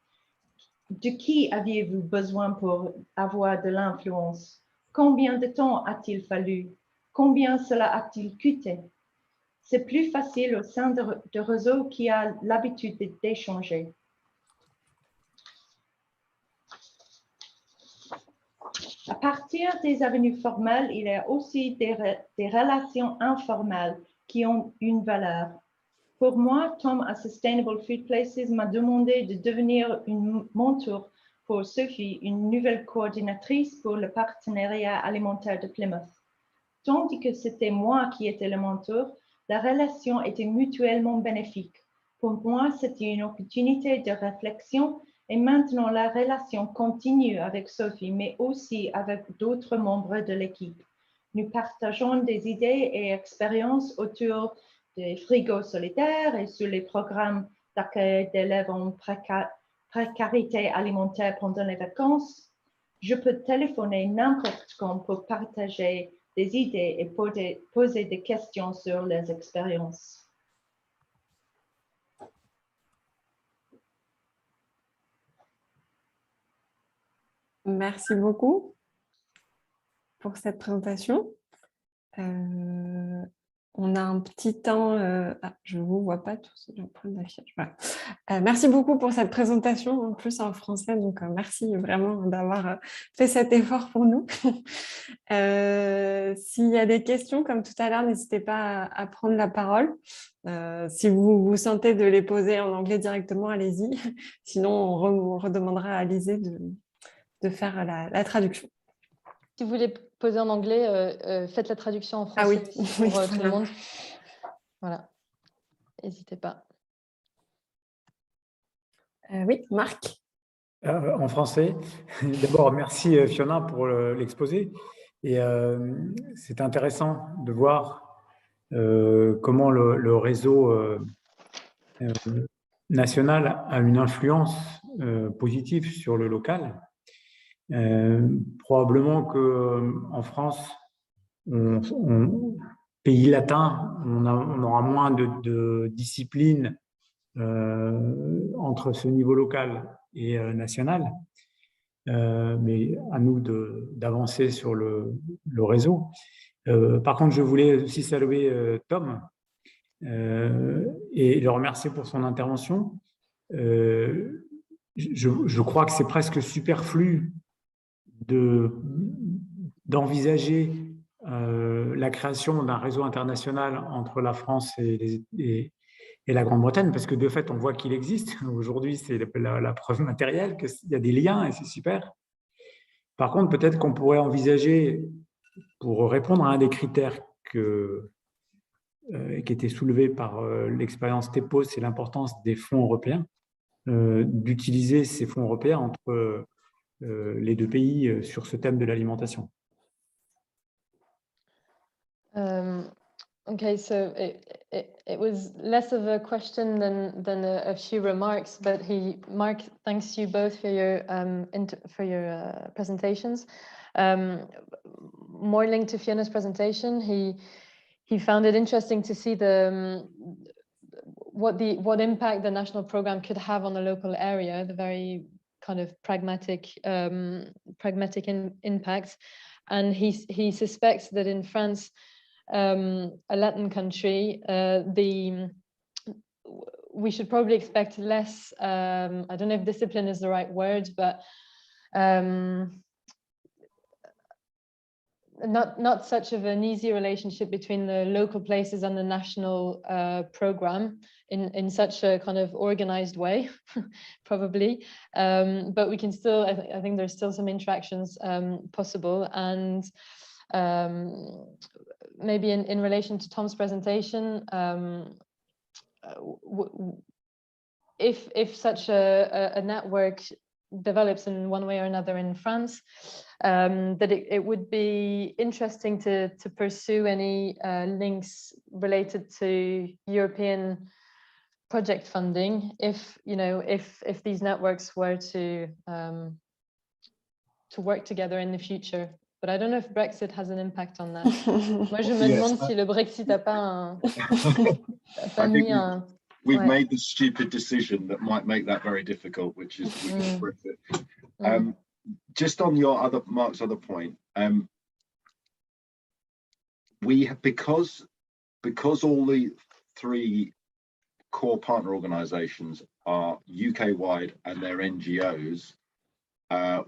E: De qui aviez-vous besoin pour avoir de l'influence? Combien de temps a-t-il fallu? Combien cela a-t-il coûté? C'est plus facile au sein de réseau qui a l'habitude d'échanger. À partir des avenues formelles, il y a aussi des relations informelles qui ont une valeur. Pour moi, Tom à Sustainable Food Places m'a demandé de devenir mon tour pour Sophie, une nouvelle coordinatrice pour le partenariat alimentaire de Plymouth. Tandis que c'était moi qui étais le mentor, la relation était mutuellement bénéfique. Pour moi, c'était une opportunité de réflexion et maintenant la relation continue avec Sophie, mais aussi avec d'autres membres de l'équipe. Nous partageons des idées et expériences autour des frigos solidaires et sur les programmes d'accueil d'élèves en précarité alimentaire pendant les vacances. Je peux téléphoner n'importe quand pour partager des idées et poser des questions sur les expériences.
C: Merci beaucoup pour cette présentation. On a un petit temps. Je ne vous vois pas tous. Je vais prendre l'affiche. Voilà. Merci beaucoup pour cette présentation, en plus en français. Donc, merci vraiment d'avoir fait cet effort pour nous. S'il y a des questions, comme tout à l'heure, n'hésitez pas à prendre la parole. Si vous vous sentez de les poser en anglais directement, allez-y. Sinon, on redemandera à Alizée de faire la traduction.
A: Si vous voulez poser en anglais, faites la traduction en français pour tout le monde. Voilà, n'hésitez pas.
C: Oui, Marc.
D: En français. D'abord, merci Fiona pour l'exposé. Et c'est intéressant de voir comment le réseau national a une influence positive sur le local. Probablement qu'en France, pays latin, on aura moins de discipline entre ce niveau local et national, mais à nous d'avancer sur le réseau. Par contre, je voulais aussi saluer Tom et le remercier pour son intervention. Je crois que c'est presque superflu d'envisager la création d'un réseau international entre la France et la Grande-Bretagne, parce que de fait, on voit qu'il existe. Aujourd'hui, c'est la preuve matérielle qu'il y a des liens et c'est super. Par contre, peut-être qu'on pourrait envisager, pour répondre à un des critères qui était soulevé par l'expérience TEPO, c'est l'importance des fonds européens, d'utiliser ces fonds européens entre les deux pays sur ce thème de l'alimentation.
A: Okay, so it was less of a question than a few remarks, but Mark, thanks you both for your presentations. More linked to Fiona's presentation, he found it interesting to see what impact the national program could have on the local area, the very kind of pragmatic impact, and he suspects that in France, a Latin country, we should probably expect less, I don't know if discipline is the right word, but not such of an easy relationship between the local places and the national program in such a kind of organized way, probably. But we can still, I think there's still some interactions possible. And maybe in relation to Tom's presentation, if such a network develops in one way or another in France, that it would be interesting to pursue any links related to European project funding, if these networks were to work together in the future. But I don't know if Brexit has an impact on that. Moi, je me demande si le Brexit n'a pas mis un...
B: We've made the stupid decision that might make that very difficult, which is Brexit. Just on Mark's other point, because because all the 3 core partner organizations are UK-wide and they're NGOs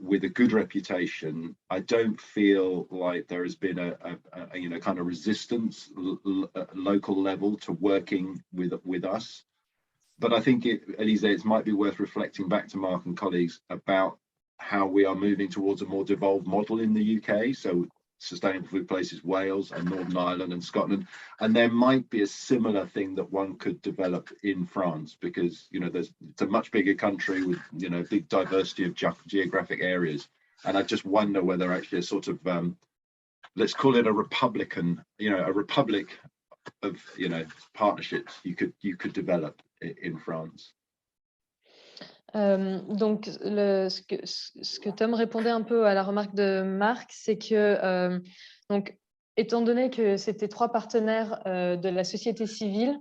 B: with a good reputation, I don't feel like there has been a kind of resistance local level to working with us. But I think Elise, it might be worth reflecting back to Mark and colleagues about how we are moving towards a more devolved model in the UK. So Sustainable Food Places Wales and Northern Ireland and Scotland, and there might be a similar thing that one could develop in France, because it's a much bigger country with big diversity of geographic areas, and I just wonder whether actually a sort of let's call it a republic of partnerships you could develop in France.
A: Donc, ce que Tom répondait un peu à la remarque de Marc, c'est que, donc, étant donné que c'était 3 partenaires de la société civile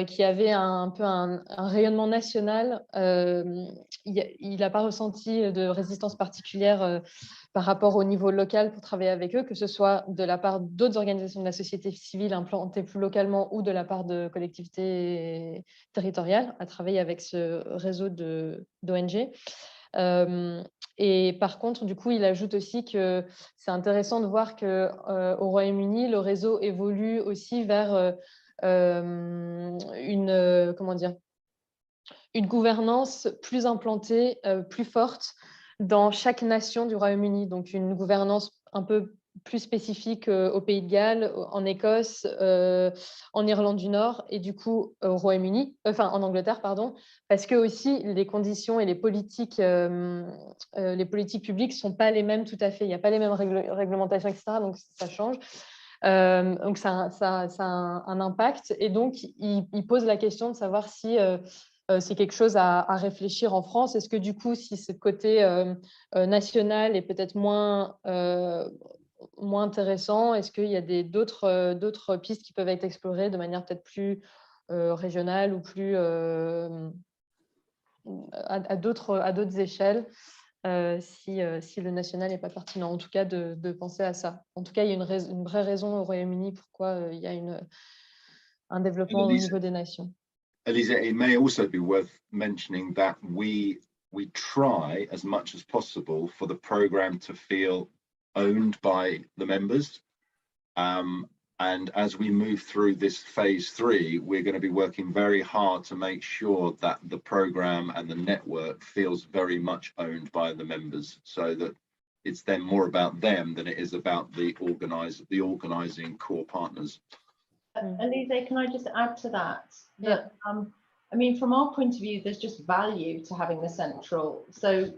A: qui avaient un peu un rayonnement national, il n'a pas ressenti de résistance particulière par rapport au niveau local pour travailler avec eux, que ce soit de la part d'autres organisations de la société civile implantées plus localement ou de la part de collectivités territoriales à travailler avec ce réseau d'ONG. Et par contre, du coup, il ajoute aussi que c'est intéressant de voir qu'au Royaume-Uni, le réseau évolue aussi vers une gouvernance plus implantée, plus forte dans chaque nation du Royaume-Uni. Donc, une gouvernance un peu plus spécifique au Pays de Galles, en Écosse, en Irlande du Nord et du coup au Royaume-Uni, en Angleterre, pardon, parce que aussi les conditions et les politiques publiques ne sont pas les mêmes tout à fait. Il n'y a pas les mêmes réglementations, etc. Donc, ça change. Donc, ça a un impact. Et donc, il pose la question de savoir si c'est quelque chose à réfléchir en France. Est-ce que du coup, si ce côté national est peut-être moins intéressant, est-ce qu'il y a d'autres pistes qui peuvent être explorées de manière peut-être plus régionale ou plus à d'autres échelles si le national n'est pas pertinent, en tout cas de penser à ça. En tout cas, il y a une vraie raison au Royaume-Uni pourquoi il y a un développement au niveau des nations.
B: Elise, it may also be worth mentioning that we try as much as possible for the programme to feel owned by the members. And as we move through this phase 3, we're going to be working very hard to make sure that the programme and the network feels very much owned by the members, so that it's then more about them than it is about the organising core partners.
E: Elise, can I just add to that? Yeah. I mean, from our point of view, there's just value to having the central. So,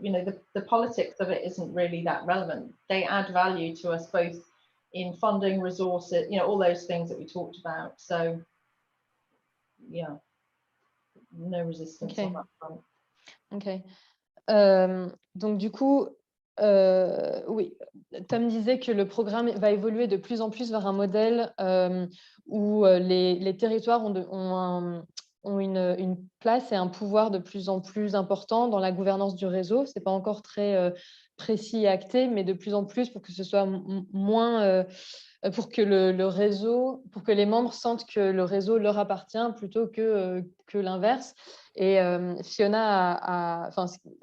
E: the politics of it isn't really that relevant. They add value to us both in funding, resources, all those things that we talked about. So, yeah, no resistance on that front.
A: OK. Donc, du coup, oui, Tom disait que le programme va évoluer de plus en plus vers un modèle où les territoires ont une place et un pouvoir de plus en plus important dans la gouvernance du réseau. Ce n'est pas encore très précis et acté, mais de plus en plus pour que ce soit moins... pour que le réseau, pour que les membres sentent que le réseau leur appartient plutôt que l'inverse. Et Fiona a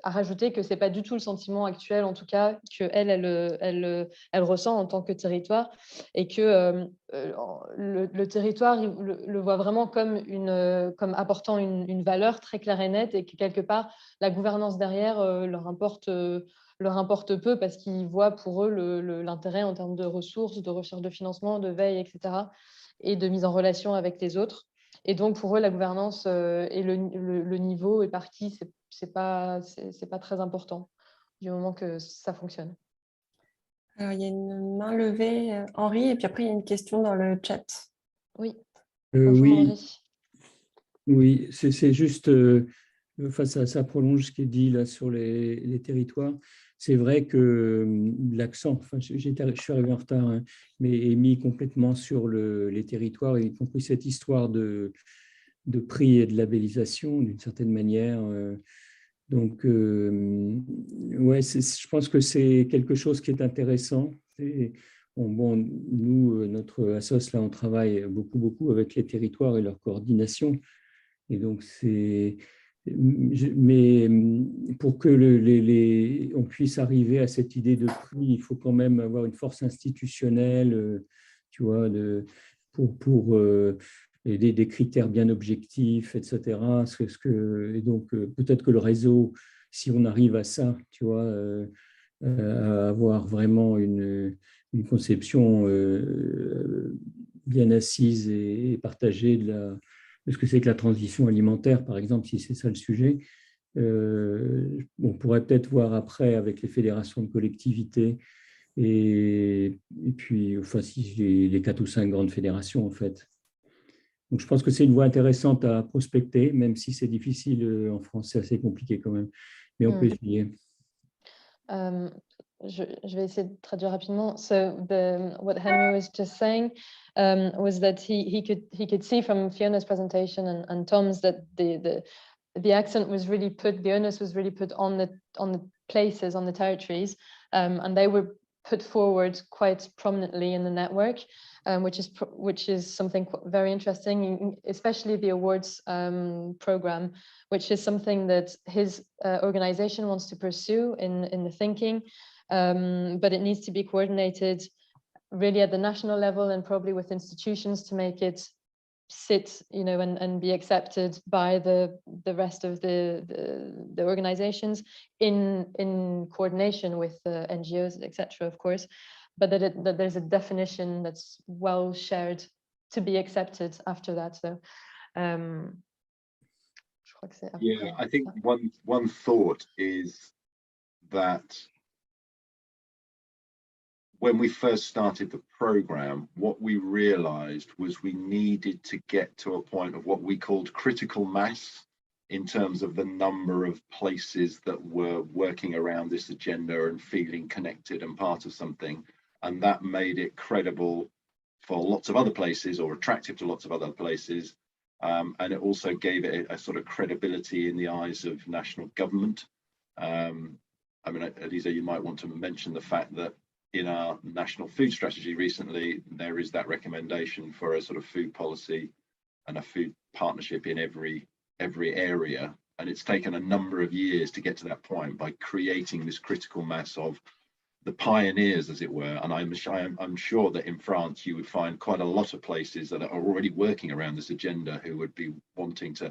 A: rajouté que ce n'est pas du tout le sentiment actuel, en tout cas, qu'elle ressent en tant que territoire, et que le territoire le voit vraiment comme apportant une valeur très claire et nette, et que quelque part, la gouvernance derrière leur importe peu, parce qu'ils voient pour eux l'intérêt en termes de ressources, de recherche de financement, de veille, etc., et de mise en relation avec les autres. Et donc, pour eux, la gouvernance et le niveau et par qui, c'est pas très important du moment que ça fonctionne.
C: Alors, il y a une main levée, Henri, et puis après, il y a une question dans le chat.
A: Oui.
F: Oui,
A: Henri.
F: Oui, c'est juste, ça prolonge ce qui est dit là sur les territoires. C'est vrai que l'accent, je suis arrivé en retard, hein, mais est mis complètement sur les territoires, y compris cette histoire de prix et de labellisation d'une certaine manière. Donc, ouais, je pense que c'est quelque chose qui est intéressant. nous, notre assos, là, on travaille beaucoup avec les territoires et leur coordination. Et donc, mais pour que on puisse arriver à cette idée de prix, il faut quand même avoir une force institutionnelle, tu vois, pour des critères bien objectifs, etc. Et donc, peut-être que le réseau, si on arrive à ça, tu vois, à avoir vraiment une conception bien assise et partagée de ce que c'est que la transition alimentaire, par exemple, si c'est ça le sujet. On pourrait peut-être voir après avec les fédérations de collectivités et puis, enfin, si les 4 ou 5 grandes fédérations, en fait. Donc, je pense que c'est une voie intéressante à prospecter, même si c'est difficile en France, c'est assez compliqué quand même. Mais on peut essayer.
A: Je vais essayer de traduire rapidement. So what Henry was just saying was that he could see from Fiona's presentation and Tom's that the accent was really put, the onus was really put on the places, on the territories, and they were put forward quite prominently in the network, which is something very interesting, especially the awards program, which is something that his organization wants to pursue in the thinking, but it needs to be coordinated really at the national level and probably with institutions to make it sit, and be accepted by the rest of the organizations in coordination with NGOs, etc., of course, but that there's a definition that's well shared to be accepted after that. So,
B: yeah, I think one thought is that when we first started the program, what we realized was we needed to get to a point of what we called critical mass in terms of the number of places that were working around this agenda and feeling connected and part of something. And that made it credible for lots of other places, or attractive to lots of other places. And it also gave it a sort of credibility in the eyes of national government. I mean, Elisa, you might want to mention the fact that in our national food strategy recently, there is that recommendation for a sort of food policy and a food partnership in every area. And it's taken a number of years to get to that point by creating this critical mass of the pioneers, as it were. And I'm sure that in France, you would find quite a lot of places that are already working around this agenda who would be wanting to,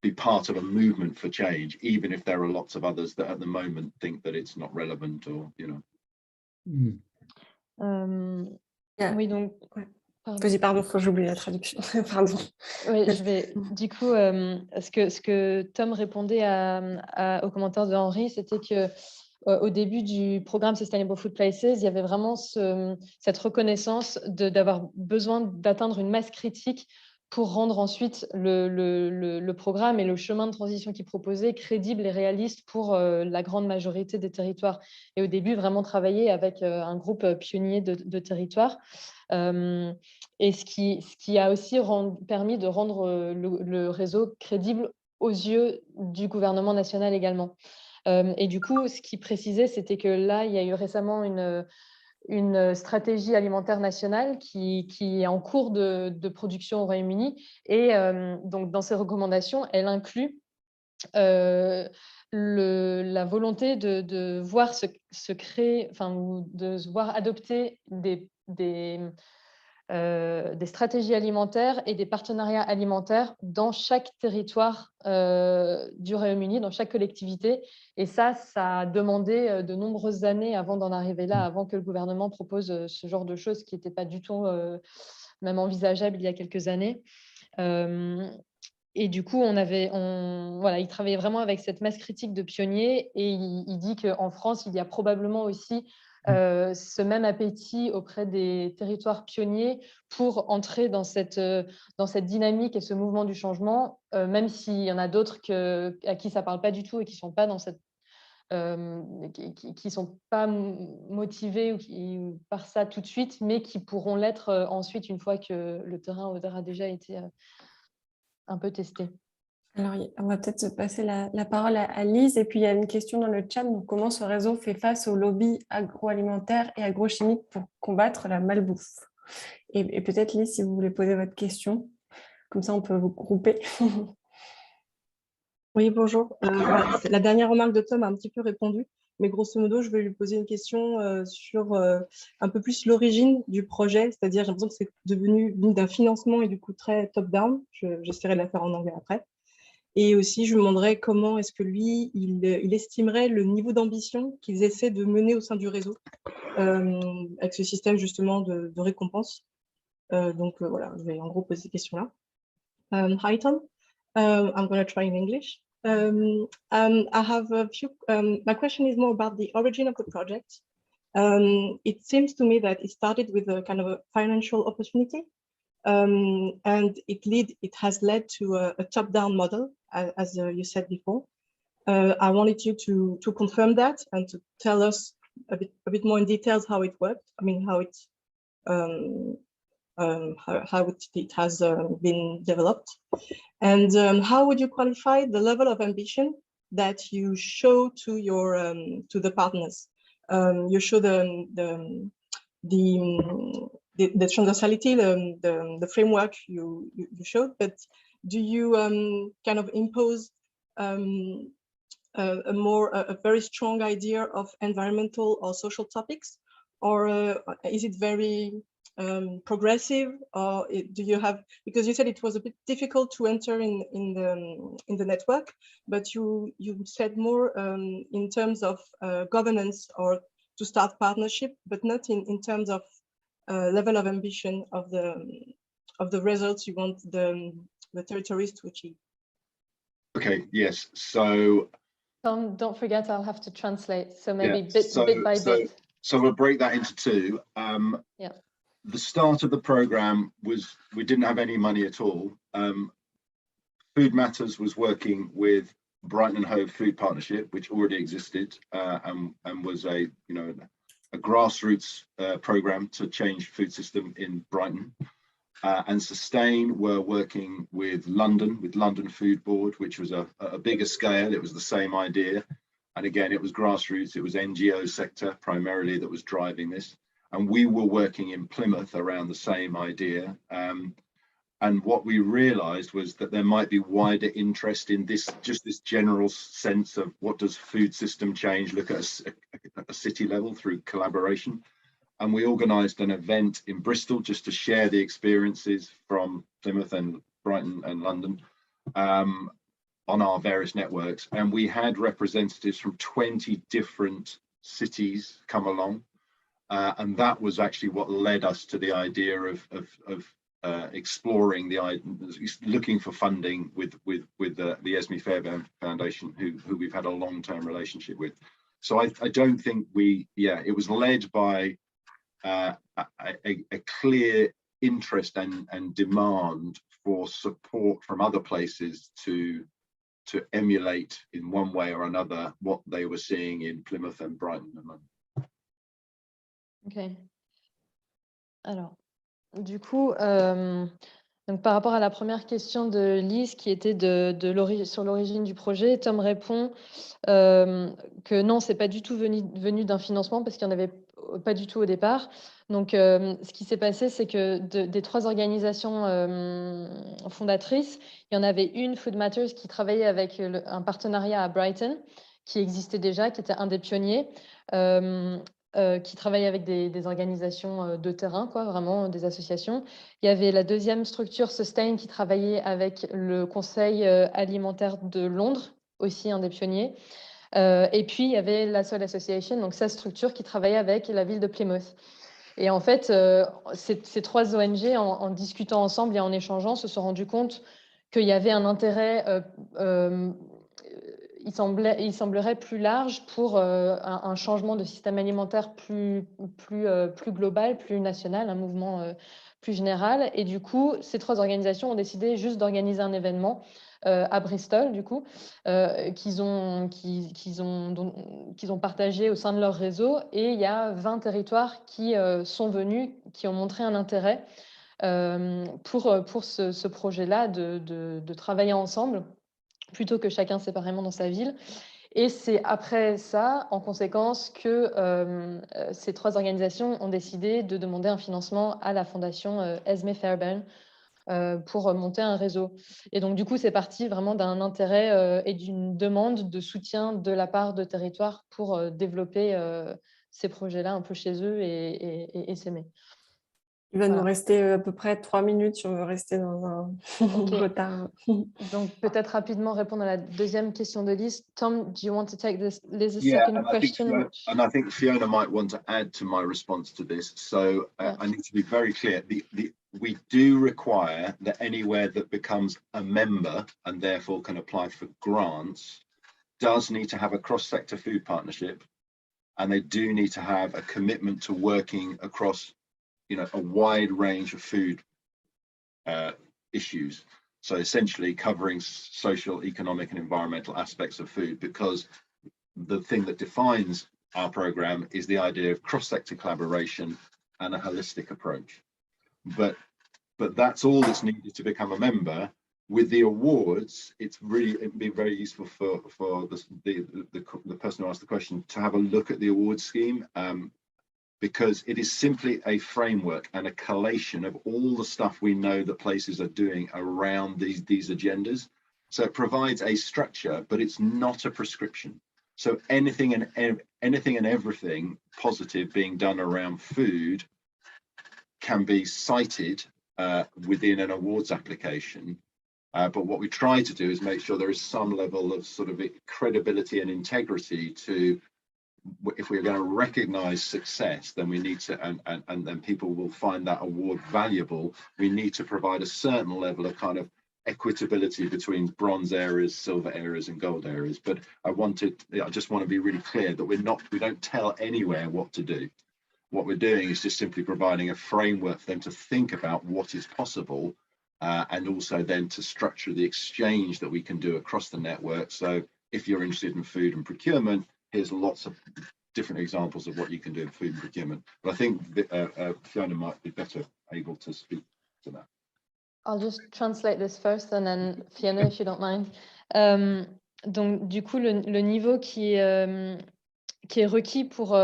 B: be part of a movement for change, even if there are lots of others that at the moment think that it's not relevant or,
A: Oui, donc.
C: Pardon, faut que j'oublie la traduction. Pardon.
A: Oui, je vais. Du coup, ce que Tom répondait aux commentaires de Henri, c'était que au début du programme Sustainable Food Places, il y avait vraiment cette reconnaissance d'avoir besoin d'atteindre une masse critique pour rendre ensuite le programme et le chemin de transition qu'il proposait crédible et réaliste pour la grande majorité des territoires. Et au début, vraiment travailler avec un groupe pionnier de territoires. Et ce qui a aussi permis de rendre le réseau crédible aux yeux du gouvernement national également. Et du coup, ce qu'il précisait, c'était que là, il y a eu récemment une stratégie alimentaire nationale qui est en cours de production au Royaume-Uni. Et donc, dans ses recommandations, elle inclut la volonté de voir se créer, ou de se voir adopter des stratégies alimentaires et des partenariats alimentaires dans chaque territoire du Royaume-Uni, dans chaque collectivité. Et ça a demandé de nombreuses années avant d'en arriver là, avant que le gouvernement propose ce genre de choses qui n'étaient pas du tout même envisageables il y a quelques années. Et du coup, il travaillait vraiment avec cette masse critique de pionniers, et il dit qu'en France, il y a probablement aussi ce même appétit auprès des territoires pionniers pour entrer dans cette dynamique et ce mouvement du changement, même s'il y en a d'autres à qui ça ne parle pas du tout et qui ne sont pas dans cette qui sont pas motivés ou par ça tout de suite, mais qui pourront l'être ensuite une fois que le terrain aura déjà été un peu testé.
C: Alors, on va peut-être passer la parole à Lise. Et puis, il y a une question dans le chat. Donc, comment ce réseau fait face aux lobbies agroalimentaires et agrochimiques pour combattre la malbouffe? Et peut-être, Lise, si vous voulez poser votre question, comme ça, on peut vous grouper.
G: Oui, bonjour. La dernière remarque de Tom a un petit peu répondu, mais grosso modo, je vais lui poser une question sur un peu plus l'origine du projet, c'est-à-dire j'ai l'impression que c'est devenu d'un financement et du coup très top-down. J'essaierai de la faire en anglais après. Et aussi, je lui demanderai comment est-ce que lui, il estimerait le niveau d'ambition qu'ils essaient de mener au sein du réseau avec ce système justement de récompense. Donc voilà, je vais en gros poser ces questions-là. Hi Tom, I'm going to try in English. I have a few, my question is more about the origin of the project. It seems to me that it started with a kind of a financial opportunity, and it has led to a top-down model, as you said before. I wanted you to confirm that and to tell us a bit more in details how it worked. I mean, how it has been developed, and how would you qualify the level of ambition that you show to your to the partners? You show the transversality, the framework you showed, but do you kind of impose a very strong idea of environmental or social topics, or is it very progressive, or do you have, because you said it was a bit difficult to enter in the network, but you said more in terms of governance or to start partnership, but not in terms of level of ambition of the results you want the territories to achieve.
B: Okay, yes, so
A: Tom, don't forget I'll have to translate, so maybe
B: yeah,
A: bit by bit.
B: So we'll break that into two.
A: Yeah.
B: The start of the program was, we didn't have any money at all. Food Matters was working with Brighton and Hove Food Partnership, which already existed and was a grassroots program to change food system in Brighton. And Sustain were working with London Food Board, which was a bigger scale. It was the same idea. And again, it was grassroots, it was NGO sector primarily that was driving this. And we were working in Plymouth around the same idea. And what we realized was that there might be wider interest in this, just this general sense of what does food system change, look at a city level through collaboration. And we organized an event in Bristol just to share the experiences from Plymouth and Brighton and London on our various networks. And we had representatives from 20 different cities come along. And that was actually what led us to the idea of exploring looking for funding with the Esme Fairbairn Foundation, who we've had a long-term relationship with. So I don't think it was led by a clear interest and demand for support from other places to emulate in one way or another what they were seeing in Plymouth and Brighton and London.
A: Ok. Alors, du coup, donc par rapport à la première question de Lise qui était sur l'origine du projet, Tom répond que non, c'est pas du tout venu d'un financement parce qu'il n'y en avait pas du tout au départ. Donc, ce qui s'est passé, c'est que des 3 organisations fondatrices, il y en avait une, Food Matters, qui travaillait avec un partenariat à Brighton, qui existait déjà, qui était un des pionniers, qui travaillait avec des organisations de terrain, quoi, vraiment des associations. Il y avait la deuxième structure, Sustain, qui travaillait avec le Conseil alimentaire de Londres, aussi un des pionniers. Et puis, il y avait la Soil Association, donc sa structure qui travaillait avec la ville de Plymouth. Et en fait, ces 3 ONG, en discutant ensemble et en échangeant, se sont rendus compte qu'il y avait un intérêt, il semblerait plus large pour un changement de système alimentaire plus global, plus national, un mouvement plus général. Et du coup, ces 3 organisations ont décidé juste d'organiser un événement à Bristol, du coup, qu'ils ont partagé au sein de leur réseau. Et il y a 20 territoires qui sont venus, qui ont montré un intérêt pour ce projet-là de travailler ensemble plutôt que chacun séparément dans sa ville. Et c'est après ça, en conséquence, que ces 3 organisations ont décidé de demander un financement à la fondation Esmé Fairbairn pour monter un réseau. Et donc, du coup, c'est parti vraiment d'un intérêt et d'une demande de soutien de la part de Territoire pour développer ces projets-là un peu chez eux et s'aimer.
C: Il va
A: Voilà.
C: nous rester à peu près 3 minutes si on veut rester dans un retard.
A: Donc, peut-être rapidement répondre à la deuxième question de Liz. Tom, do you want to take this Liz's
B: Yeah,
A: second question?
B: and I think Fiona might want to add to my response to this. So I need to be very clear. We do require that anywhere that becomes a member and therefore can apply for grants does need to have a cross-sector food partnership, and they do need to have a commitment to working across, a wide range of food issues. So essentially covering social, economic, and environmental aspects of food, because the thing that defines our program is the idea of cross-sector collaboration and a holistic approach. But that's all that's needed to become a member. With the awards, it'd be very useful for the person who asked the question to have a look at the award scheme, because it is simply a framework and a collation of all the stuff we know that places are doing around these agendas. So it provides a structure, but it's not a prescription. So anything and everything positive being done around food can be cited within an awards application. But what we try to do is make sure there is some level of sort of credibility and integrity to, if we're going to recognize success, then we need to, and then people will find that award valuable. We need to provide a certain level of kind of equitability between bronze areas, silver areas, and gold areas. But I just want to be really clear that we don't tell anywhere what to do. What we're doing is just simply providing a framework for them to think about what is possible, and also then to structure the exchange that we can do across the network. So if you're interested in food and procurement, here's lots of different examples of what you can do in food and procurement. But I think Fiona might be better able to speak to that.
A: I'll just translate this first and then Fiona, if you don't mind. Donc, du coup, le niveau qui est requis pour...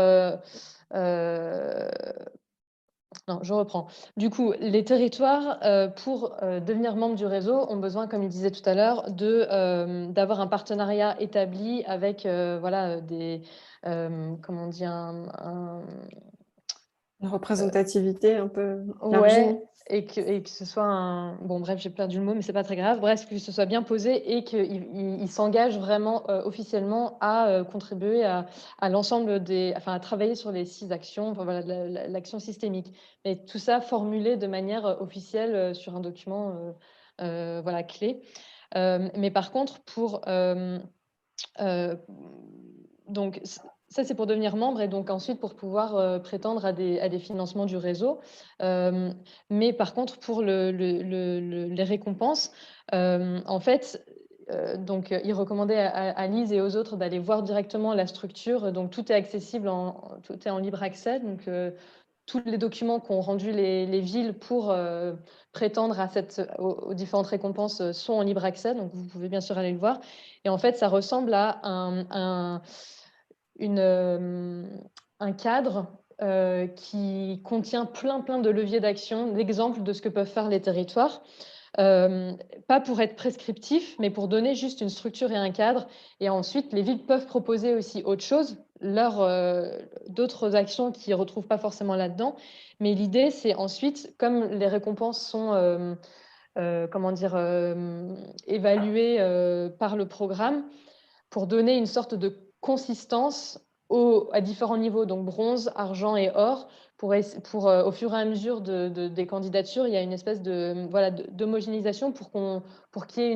A: non, je reprends. Du coup, les territoires, pour devenir membres du réseau, ont besoin, comme il disait tout à l'heure, d'avoir un partenariat établi avec voilà, des... comment on dit
C: Une représentativité un peu
A: ouais,
C: élargie.
A: et que ce soit un... Bon, bref, j'ai perdu le mot, mais c'est pas très grave. Bref, que ce soit bien posé et qu'il s'engage vraiment officiellement à contribuer à l'ensemble enfin, à travailler sur les 6 actions, enfin, voilà, l'action systémique. Et tout ça formulé de manière officielle sur un document voilà, clé. Mais par contre, donc, ça, c'est pour devenir membre et donc ensuite pour pouvoir prétendre à des financements du réseau. Mais par contre, pour les récompenses, en fait, donc, il recommandait à Lise et aux autres d'aller voir directement la structure. Donc, tout est accessible, tout est en libre accès. Donc, tous les documents qu'ont rendus les villes pour prétendre aux différentes récompenses sont en libre accès. Donc, vous pouvez bien sûr aller le voir. Et en fait, ça ressemble à un cadre qui contient plein de leviers d'action, d'exemples de ce que peuvent faire les territoires. Pas pour être prescriptif, mais pour donner juste une structure et un cadre. Et ensuite, les villes peuvent proposer aussi autre chose, d'autres actions qu'ils ne retrouvent pas forcément là-dedans. Mais l'idée, c'est ensuite, comme les récompenses sont évaluées par le programme, pour donner une sorte de consistance à différents niveaux, donc bronze, argent et or, pour au fur et à mesure des candidatures, il y a une espèce d'homogénéisation pour qu'il y ait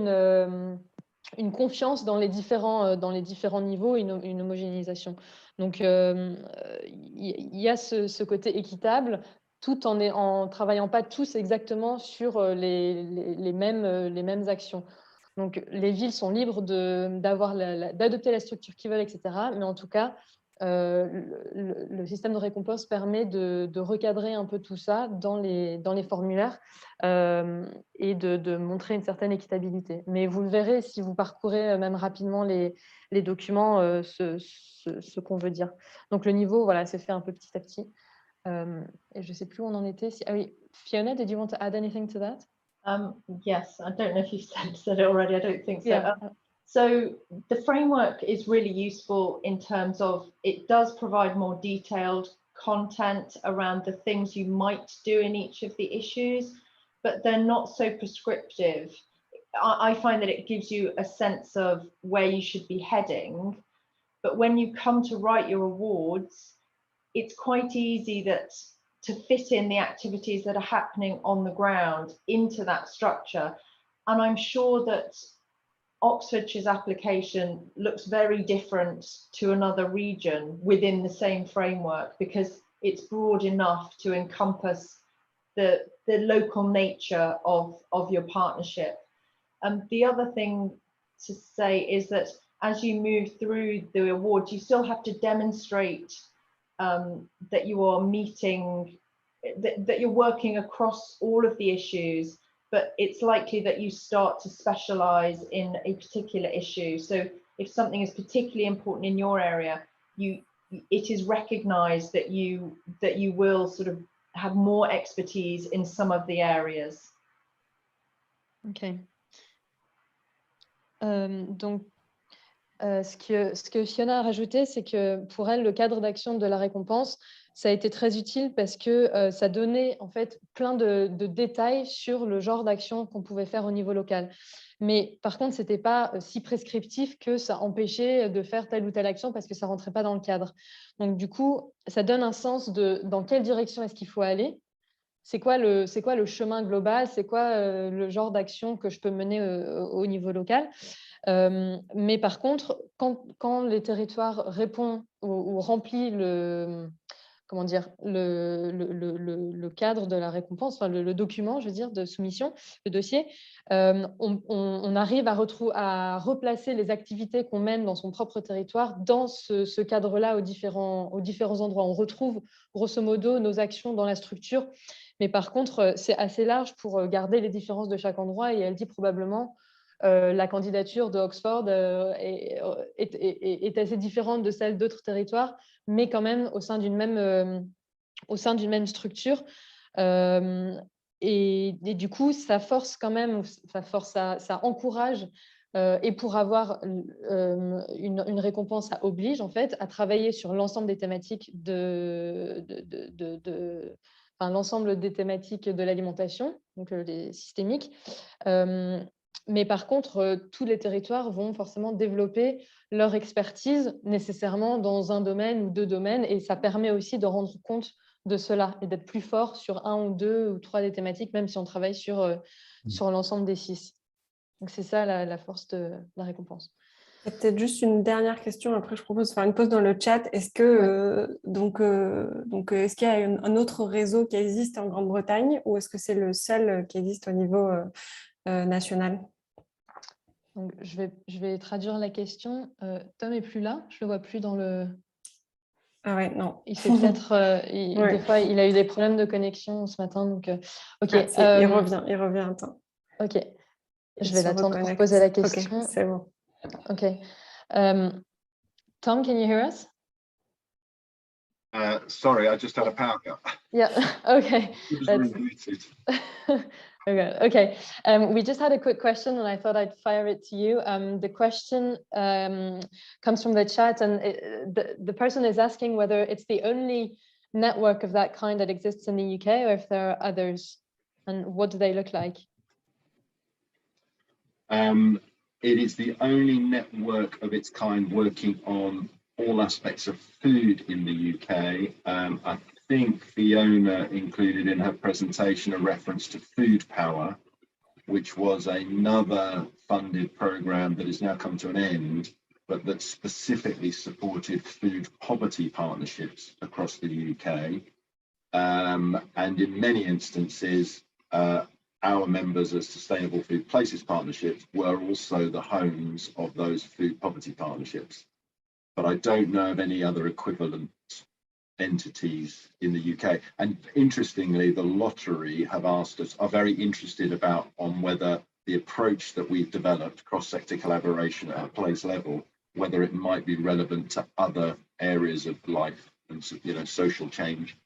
A: une confiance dans les différents niveaux, une homogénéisation. Donc, il y a ce côté équitable, tout en travaillant pas tous exactement sur les mêmes actions. Donc, les villes sont libres d'adopter la structure qu'ils veulent, etc. Mais en tout cas, le système de récompense permet de recadrer un peu tout ça dans les formulaires et de montrer une certaine équitabilité. Mais vous le verrez si vous parcourez même rapidement les documents, ce qu'on veut dire. Donc le niveau, voilà, c'est fait un peu petit à petit. Et je ne sais plus où on en était. Ah oui, Fiona, did you want to add anything to that?
E: Yes, I don't know if you've said it already. I don't think so.
A: Yeah.
E: So the framework is really useful in terms of it does provide more detailed content around the things you might do in each of the issues, but they're not so prescriptive. I find that it gives you a sense of where you should be heading, but when you come to write your awards, it's quite easy to fit in the activities that are happening on the ground into that structure. And I'm sure that Oxfordshire's application looks very different to another region within the same framework because it's broad enough to encompass the local nature of your partnership. The other thing to say is that as you move through the awards, you still have to demonstrate that you are meeting, that you're working across all of the issues, but it's likely that you start to specialize in a particular issue. So if something is particularly important in your area, it is recognized that you will sort of have more expertise in some of the areas.
A: Ok. Donc, ce que Fiona a rajouté, c'est que pour elle, le cadre d'action de la récompense, ça a été très utile parce que ça donnait en fait plein de détails sur le genre d'action qu'on pouvait faire au niveau local. Mais par contre, ce n'était pas si prescriptif que ça empêchait de faire telle ou telle action parce que ça ne rentrait pas dans le cadre. Donc du coup, ça donne un sens de dans quelle direction est-ce qu'il faut aller. C'est quoi le chemin global? C'est quoi le genre d'action que je peux mener au niveau local? Mais par contre, quand les territoires répondent ou remplissent le cadre de la récompense, enfin le document, je veux dire, de soumission, le dossier, on arrive à replacer les activités qu'on mène dans son propre territoire dans ce cadre-là aux différents endroits. On retrouve grosso modo nos actions dans la structure, mais par contre, c'est assez large pour garder les différences de chaque endroit et elle dit probablement la candidature de Oxford est assez différente de celle d'autres territoires, mais quand même au sein d'une même structure. Et du coup, ça force quand même, ça encourage, et pour avoir une récompense, ça oblige en fait à travailler sur l'ensemble des thématiques l'ensemble des thématiques de l'alimentation, donc les systémiques. Mais par contre, tous les territoires vont forcément développer leur expertise nécessairement dans un domaine ou deux domaines, et ça permet aussi de rendre compte de cela et d'être plus fort sur un ou deux ou trois des thématiques, même si on travaille sur l'ensemble des 6. Donc c'est ça la force de la récompense.
C: Peut-être juste une dernière question, après je propose de faire une pause dans le chat. Est-ce que est-ce qu'il y a un autre réseau qui existe en Grande-Bretagne ou est-ce que c'est le seul qui existe au niveau national?
A: Donc, je vais traduire la question. Tom n'est plus là, je ne le vois plus dans le...
C: Ah ouais, non.
A: Il fait peut-être...
C: Ouais.
A: Des fois, il a eu des problèmes de connexion ce matin. Donc, OK.
C: Il revient un temps.
A: OK. Je vais l'attendre pour poser la question.
C: OK, c'est bon.
A: OK. Tom, can you hear us?
B: Sorry, I just had a power cut.
A: Yeah, okay.
B: It was rebooted.
A: Okay. We just had a quick question and I thought I'd fire it to you. The question comes from the chat, and the person is asking whether it's the only network of that kind that exists in the UK or if there are others, and what do they look like?
B: It is the only network of its kind working on all aspects of food in the UK. I think Fiona included in her presentation a reference to Food Power, which was another funded programme that has now come to an end, but that specifically supported food poverty partnerships across the UK. And in many instances, our members of Sustainable Food Places partnerships were also the homes of those food poverty partnerships. but I don't know of any other equivalent entities in the UK. And interestingly, the lottery have asked us, are very interested on whether the approach that we've developed, cross-sector collaboration at a place level, whether it might be relevant to other areas of life and, you know, social change.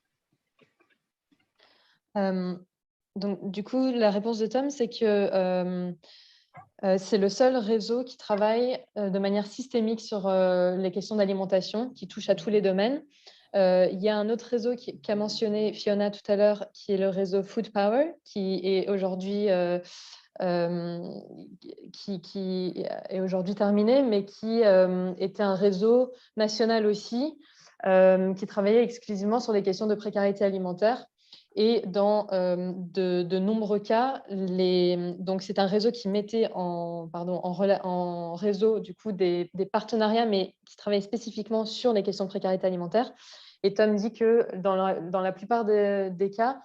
A: Donc, du coup, la réponse de Tom, c'est que c'est le seul réseau qui travaille de manière systémique sur les questions d'alimentation, qui touche à tous les domaines. Il y a un autre réseau qu'a mentionné Fiona tout à l'heure, qui est le réseau Food Power, qui est aujourd'hui terminé, mais qui était un réseau national aussi, qui travaillait exclusivement sur les questions de précarité alimentaire. Et dans de nombreux cas, donc c'est un réseau qui mettait en réseau du coup des partenariats, mais qui travaillait spécifiquement sur les questions de précarité alimentaire. Et Tom dit que dans la plupart des cas,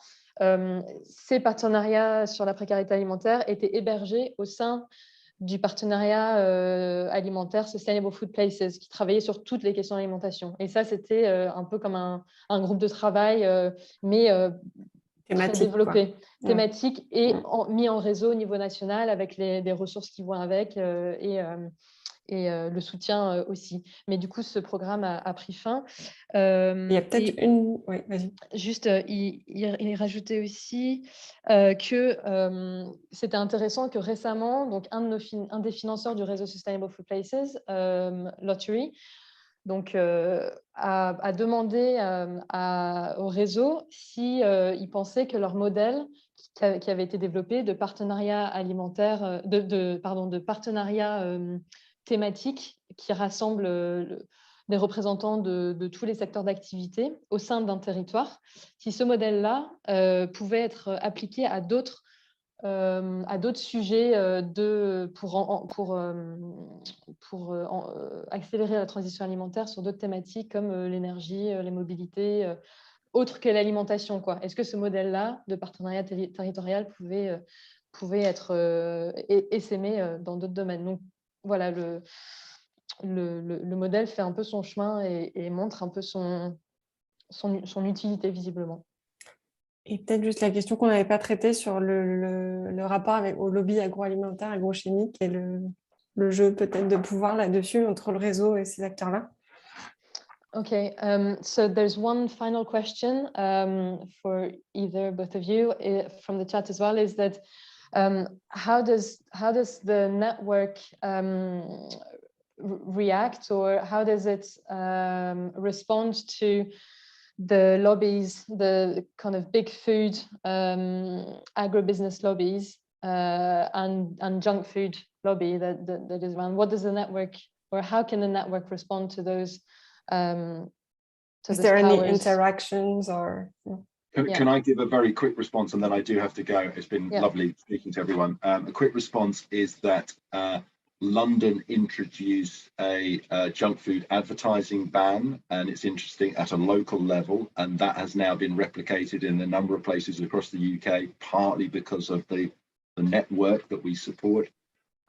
A: ces partenariats sur la précarité alimentaire étaient hébergés au sein du partenariat alimentaire Sustainable Food Places, qui travaillait sur toutes les questions d'alimentation. Et ça, c'était un peu comme un groupe de travail, mais très développé, thématique, et mis en réseau au niveau national avec des ressources qui vont avec et le soutien aussi. Mais du coup, ce programme a pris fin.
C: Il y a peut-être une... Oui, vas-y.
A: Juste, il rajoutait aussi que c'était intéressant que récemment, donc un des financeurs du réseau Sustainable Food Places, Lottery, donc, a demandé au réseau si ils pensaient que leur modèle qui avait été développé de partenariat alimentaire, de partenariat thématique qui rassemble des représentants de tous les secteurs d'activité au sein d'un territoire, si ce modèle-là pouvait être appliqué à d'autres sujets pour accélérer la transition alimentaire sur d'autres thématiques comme l'énergie, les mobilités, autres que l'alimentation, quoi. Est-ce que ce modèle-là de partenariat territorial pouvait être essaimé dans d'autres domaines? Donc voilà, le modèle fait un peu son chemin et montre un peu son utilité visiblement.
C: Et peut-être juste la question qu'on n'avait pas traitée sur le rapport au lobby agroalimentaire, agrochimique et le jeu peut-être de pouvoir là-dessus entre le réseau et ces acteurs-là.
A: Okay, so there's one final question for both of you from the chat as well, is that how does the network react, or how does it respond to the lobbies, the kind of big food agribusiness lobbies and junk food lobby that is around? What does the network, or how can the network respond to those?
C: Is there any interactions or?
B: Can I give a very quick response, and then I do have to go? It's been lovely speaking to everyone. A quick response is that London introduced a junk food advertising ban, and it's interesting, at a local level, and that has now been replicated in a number of places across the UK, partly because of the network that we support.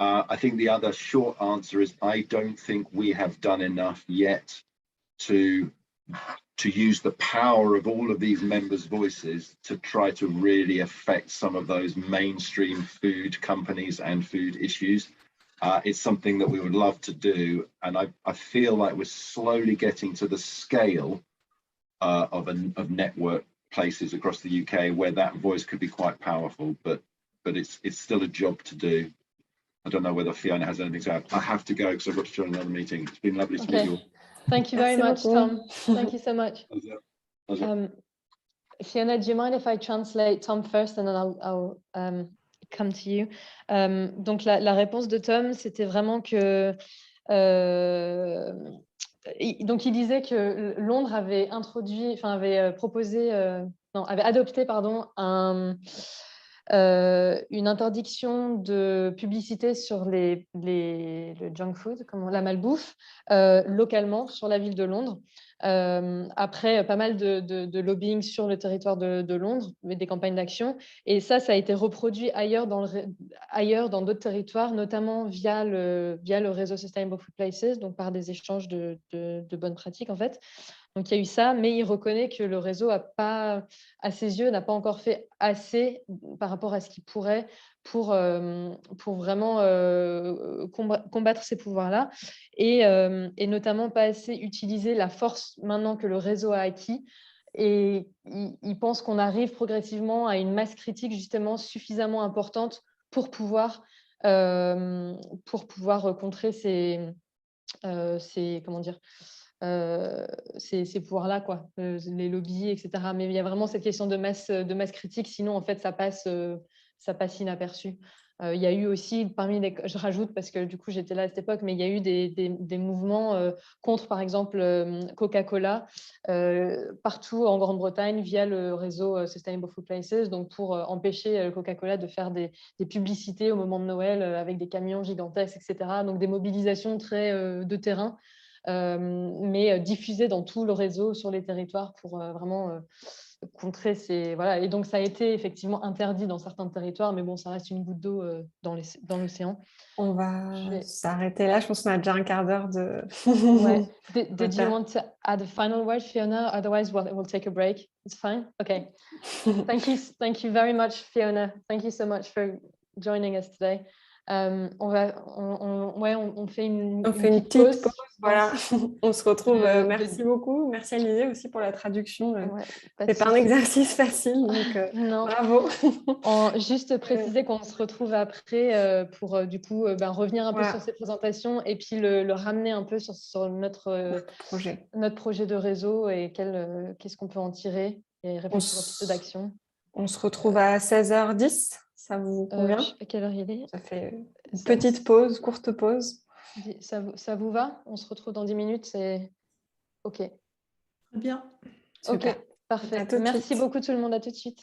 B: I think the other short answer is I don't think we have done enough yet to use the power of all of these members' voices to try to really affect some of those mainstream food companies and food issues. It's something that we would love to do, and I feel like we're slowly getting to the scale of network places across the UK where that voice could be quite powerful, but it's still a job to do. I don't know whether Fiona has anything to add. I have to go because I've got to join another meeting. It's been lovely to meet you all.
A: Thank you very much, Tom. Thank you so much. Fiona, do you mind if I translate Tom first and then I'll come to you? Donc la réponse de Tom, c'était vraiment que donc il disait que Londres avait adopté une interdiction de publicité sur le junk food, la malbouffe, localement sur la ville de Londres. Après pas mal de lobbying sur le territoire de Londres, mais des campagnes d'action. Et ça a été reproduit ailleurs dans d'autres territoires, notamment via le réseau Sustainable Food Places, donc par des échanges de bonnes pratiques en fait. Donc il y a eu ça, mais il reconnaît que le réseau à ses yeux n'a pas encore fait assez par rapport à ce qu'il pourrait pour vraiment combattre ces pouvoirs-là et notamment pas assez utiliser la force maintenant que le réseau a acquis. Et il pense qu'on arrive progressivement à une masse critique justement suffisamment importante pour pouvoir contrer comment dire, ces pouvoirs-là, quoi, les lobbies, etc. Mais il y a vraiment cette question de masse critique, sinon en fait ça passe inaperçu. Il y a eu aussi, je rajoute parce que du coup j'étais là à cette époque, mais il y a eu des mouvements contre par exemple Coca-Cola partout en Grande-Bretagne via le réseau Sustainable Food Places, donc pour empêcher Coca-Cola de faire des publicités au moment de Noël avec des camions gigantesques, etc. Donc des mobilisations très de terrain. Mais diffusé dans tout le réseau sur les territoires pour vraiment contrer ces... Voilà. Et donc, ça a été effectivement interdit dans certains territoires, mais bon, ça reste une goutte d'eau dans l'océan.
C: On va s'arrêter là. Je pense qu'on a déjà un quart d'heure de...
A: Ouais. Did you want to add a final word, Fiona? Otherwise, we'll take a break. It's fine? Okay. Thank you very much, Fiona. Thank you so much for joining us today. On fait une petite pause.
C: Voilà. On se retrouve. Merci beaucoup. Merci Alizée aussi pour la traduction. C'est pas un exercice facile, donc
A: non.
C: Bravo.
A: Juste préciser qu'on se retrouve après pour du coup revenir un peu sur ces présentations et puis le ramener un peu sur notre projet de réseau et qu'est-ce qu'on peut en tirer et réfléchir aux pistes d'action.
C: On se retrouve à 16h10. Ça vous convient?
A: À quelle heure il est?
C: Ça fait une petite pause, courte pause.
A: Ça vous va? On se retrouve dans 10 minutes, c'est OK.
H: Très bien.
C: Super.
A: OK, parfait. Merci beaucoup tout le monde, à tout de suite.